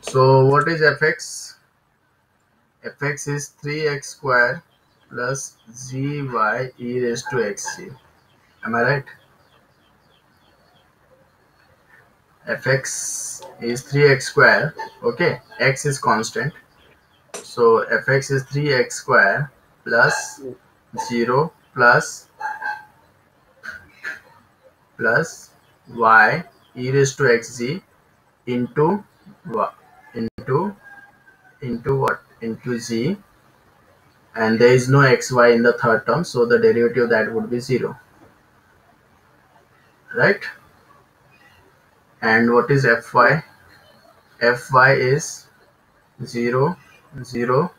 So what is fx? Fx is 3x square plus zy e raised to xc. Am I right? Fx is 3x square. Okay, x is constant. So fx is 3x square plus Yeah. 0 plus y e raised to xz into into what? Into z, and there is no xy in the third term, so the derivative of that would be 0, right? And what is Yeah. fy? Fy is 0 0.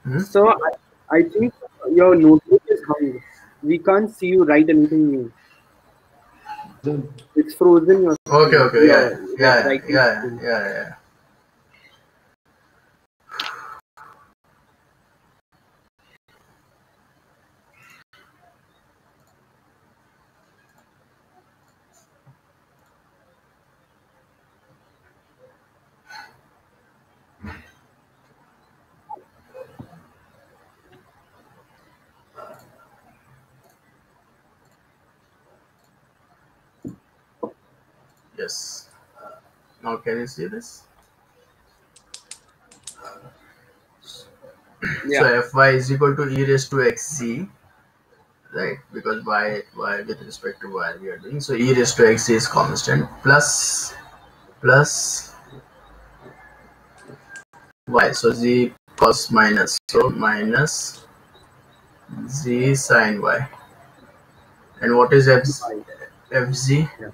Hmm? So I think your notebook is hung. We can't see you write anything new. It's frozen your Okay, screen. okay, Your yeah, yeah, writing yeah, screen. yeah, yeah. Yes. Now can you see this? Yeah. So fy is equal to e raised to xz, right? Because y with respect to y we are doing. So e raised to xz is constant plus y. So z cos minus. So minus z sin y. And what is Right. fz? Yeah.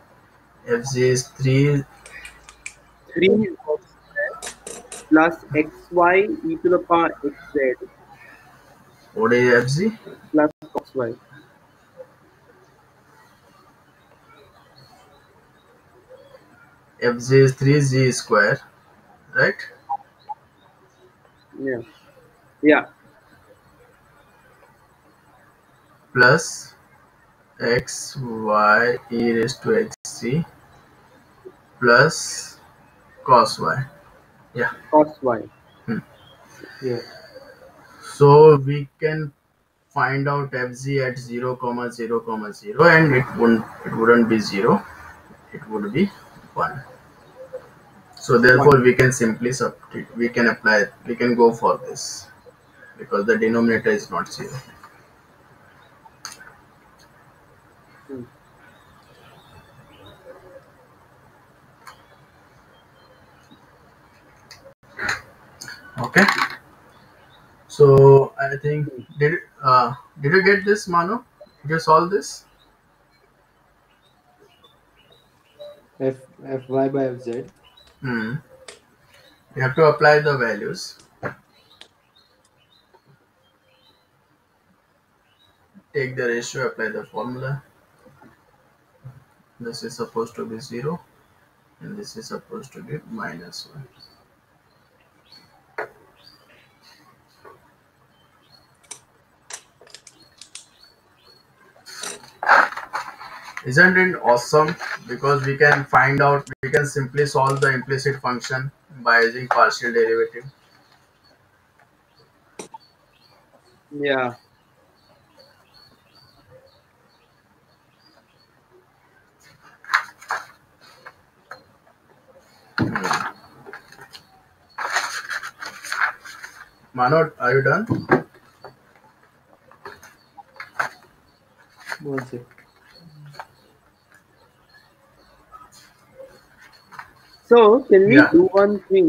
Fz is 3. 3 plus xy e to the power xz What is fz? plus cos y. fz is 3z square, right? Yeah. Yeah. Plus x y e raised to xc plus cos y. Yeah. Cos y. Hmm. Yeah. So we can find out fz at 0 comma 0 comma 0, and it wouldn't be 0, it would be 1. So One. therefore we can simply substitute, we can go for this because the denominator is not 0. Hmm. Okay. So I think, Hmm. did you get this, Mano? Did you solve this? Fy by fz. Hmm. You have to apply the values. Take the ratio, apply the formula. This is supposed to be 0 and this is supposed to be -1. Isn't it awesome? Because we can simply solve the implicit function by using partial derivative. Yeah. Manoj, are you done? One sec. So can we Yeah. do one thing?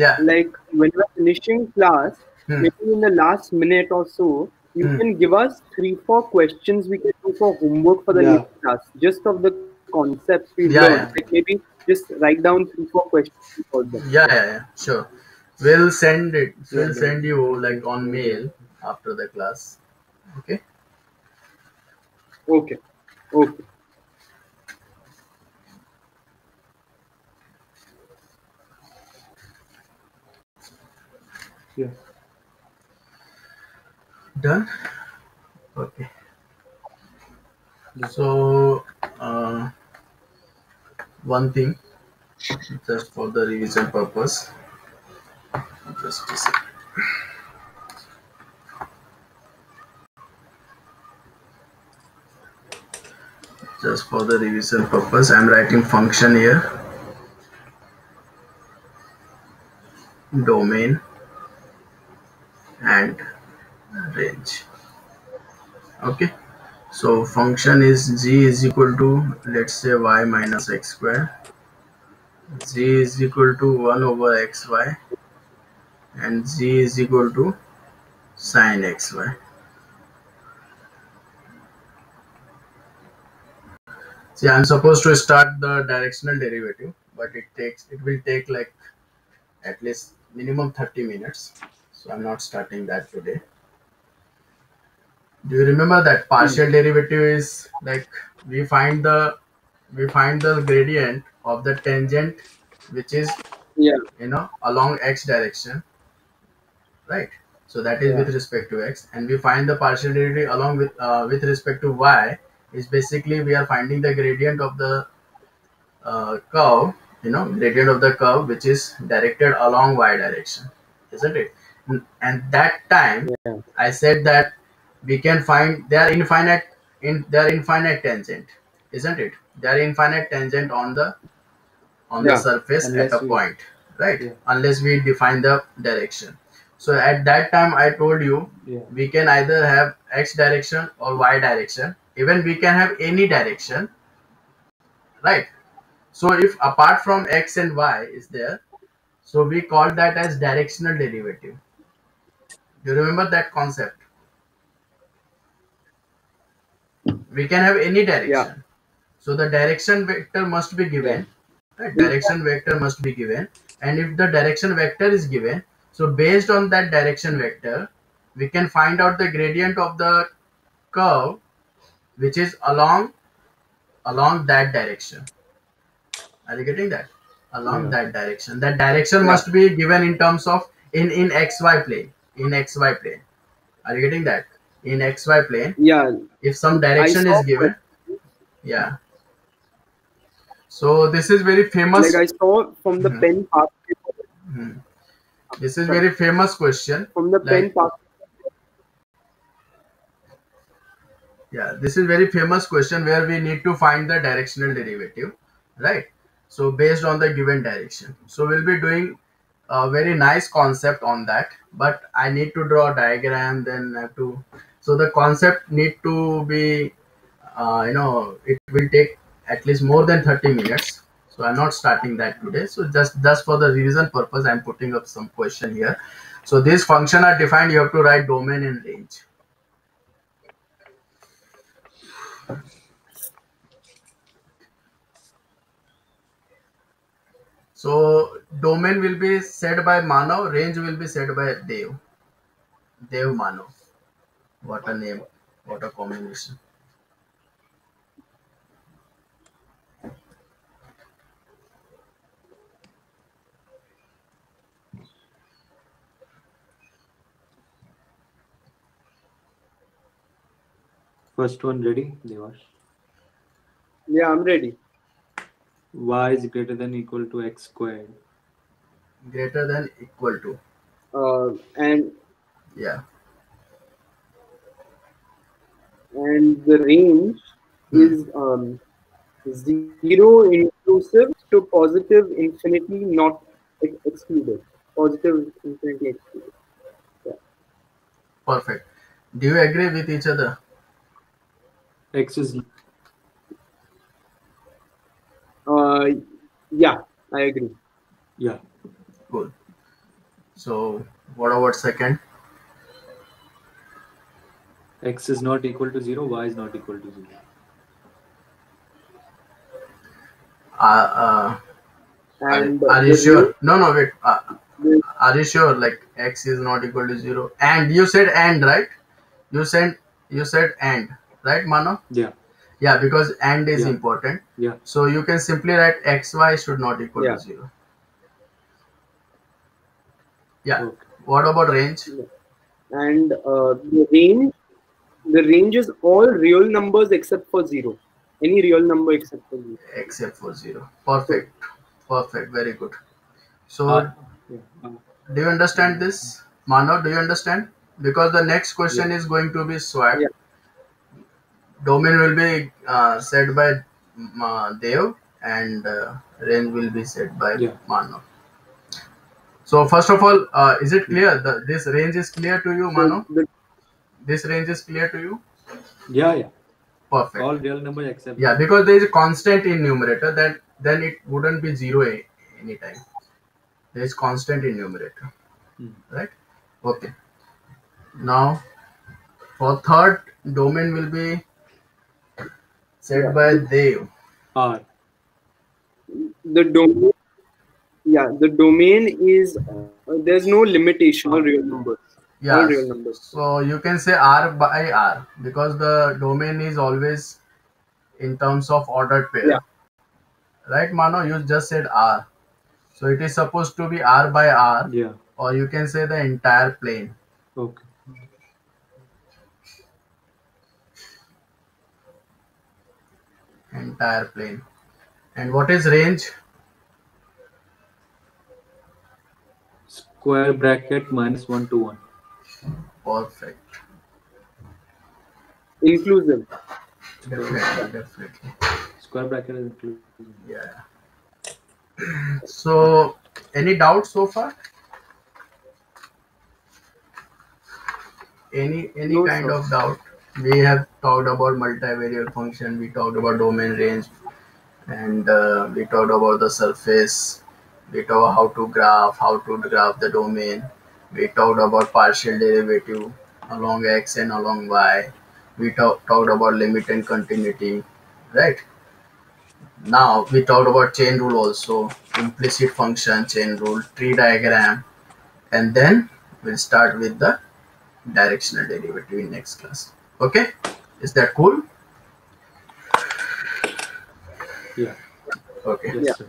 Yeah. Like when we're finishing class, Hmm. maybe in the last minute or so, you Hmm. can give us 3-4 questions we can do for homework for the Yeah. next class, just of the concepts we've Yeah, learned. yeah. Like maybe just write down 3-4 questions for them. Yeah, yeah, yeah. Sure. We'll send it. Yeah. We'll send you like Definitely. on We'll do it. mail after the class. Okay. Okay. Okay. Yeah. Done. Okay. Yeah. So one thing, just for the revision purpose, just a second. Just for the revision purpose, I'm writing function here, domain and range. Okay. So function is g is equal to, let's say, y minus x square. G is equal to 1 over xy and g is equal to sine xy. See, I'm supposed to start the directional derivative, but it will take like at least minimum 30 minutes. So I'm not starting that today. Do you remember that Hmm. partial derivative is like we find the gradient of the tangent which is Yeah. along x direction, right? So that is Yeah. with respect to x, and we find the partial derivative along with respect to y is basically we are finding the gradient of the curve, gradient of the curve which is directed along y direction, isn't it? And that time Yeah. I said that we can find they are infinite tangent, isn't it? They are infinite tangent on the Yeah. surface at a Unless we. point, right? Yeah. Unless we define the direction. So at that time I told you Yeah. we can either have x direction or y direction, even we can have any direction, right? So if apart from x and y is there, so we call that as directional derivative. Do you remember that concept? We can have any Yeah. direction. So the direction vector must be Yeah. given. Right? We Direction vector must be given. And if the direction vector is given, so based on that direction vector, we can find out the gradient of the curve which is along that direction. Are you getting that? along Yeah. that direction. That direction Yeah, must be given in terms of in xy plane. In xy plane. Are you getting that? In xy plane, yeah. if some I direction saw is given, yeah. So this is very like famous. I saw from the Mhm, pen past paper. mhm. This is Sorry, very famous question. from the pen Like, past. yeah, this is very famous question where we need to find the directional derivative, right? So based on the given direction. So we'll be doing a very nice concept on that, but I need to draw a diagram, then I have to. So the concept need to be, it will take at least more than 30 minutes. So I'm not starting that today. So just for the revision purpose, I'm putting up some question here. So these function are defined. You have to write domain and range. So domain will be set by Manav, range will be set by Dev. Dev Manav. What a name. What a combination. First one ready, Devash. Yeah, I'm ready. Y is greater than equal to x squared. Greater than equal to. And Yeah. the range Hmm. is 0 inclusive to positive infinity not excluded. Positive infinity excluded. Yeah. Perfect. Do you agree with each other? X is Uh, yeah, I agree. yeah. Cool. So what about second? X is not equal to 0. Y is not equal to 0. Uh, uh, And are you the range, sure? No, no, wait. the, Are you sure? Like x is not equal to zero? And you said and, right? You said and, right, Mano? Yeah. Yeah, because and is Yeah. important. Yeah. So you can simply write xy should not equal to yeah, zero. Yeah. Okay. What about range? yeah. And the range is all real numbers except for 0. Any real number except for 0. Except for zero. So, Perfect. Perfect. Very good. Uh, So yeah. do you understand this, Mano? Do you understand? Because the next Yeah. question is going to be swap. yeah, Domain will be set by Dev, and range will be set by Yeah. Mano. So first of all, is it Yeah. clear? This range is clear to you, so Mano? the This range is clear to you? Yeah. Yeah. Perfect. All real numbers except Yeah, 0. because there is a constant in numerator, then it wouldn't be zero anytime. There is constant in numerator, Hmm. right? Okay. Now for third, domain will be yeah, set by Dev. R. the domain yeah the domain is there's no limitation. All R. real numbers. All real Yes. numbers. So you can say R by R because the domain is always in terms of ordered Yeah, pair, right, Mano? You just said R. So it is supposed to be R by R, Yeah. or you can say the entire plane. Okay. Entire plane. And what is range? Square bracket minus 1 to 1. Perfect. inclusive. Square Definitely, Yeah. definitely. square bracket is included. Yeah. So any doubt so far? Any No, kind sir. of doubt? We have talked about multivariate function. We talked about domain range, and we talked about the surface. We talked how to graph the domain. We talked about partial derivative along x and along y. We talked about limit and continuity, right? Now we talked about chain rule also, implicit function, chain rule, tree diagram, and then we'll start with the directional derivative in next class. Okay, is that cool? Yeah. Okay. Yeah. Yes, sir.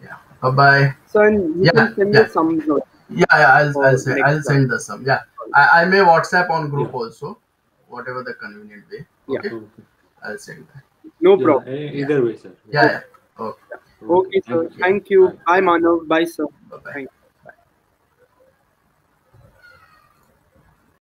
Yeah. Bye bye. So and you Yeah. can send the Yeah. sums out Yeah. Yeah. I'll for say next I'll class. send the sum. Yeah. I may WhatsApp on group Yeah. also, whatever the convenient way. Yeah, Okay. Okay. I'll send that. no Yeah. problem. Yeah. Either way, sir. Yeah. Yeah. Okay, Yeah. Okay. Okay. okay, Thank sir. you. Yeah. Thank you. Bye. Bye, Manav. Bye, sir. Bye bye. Thank you.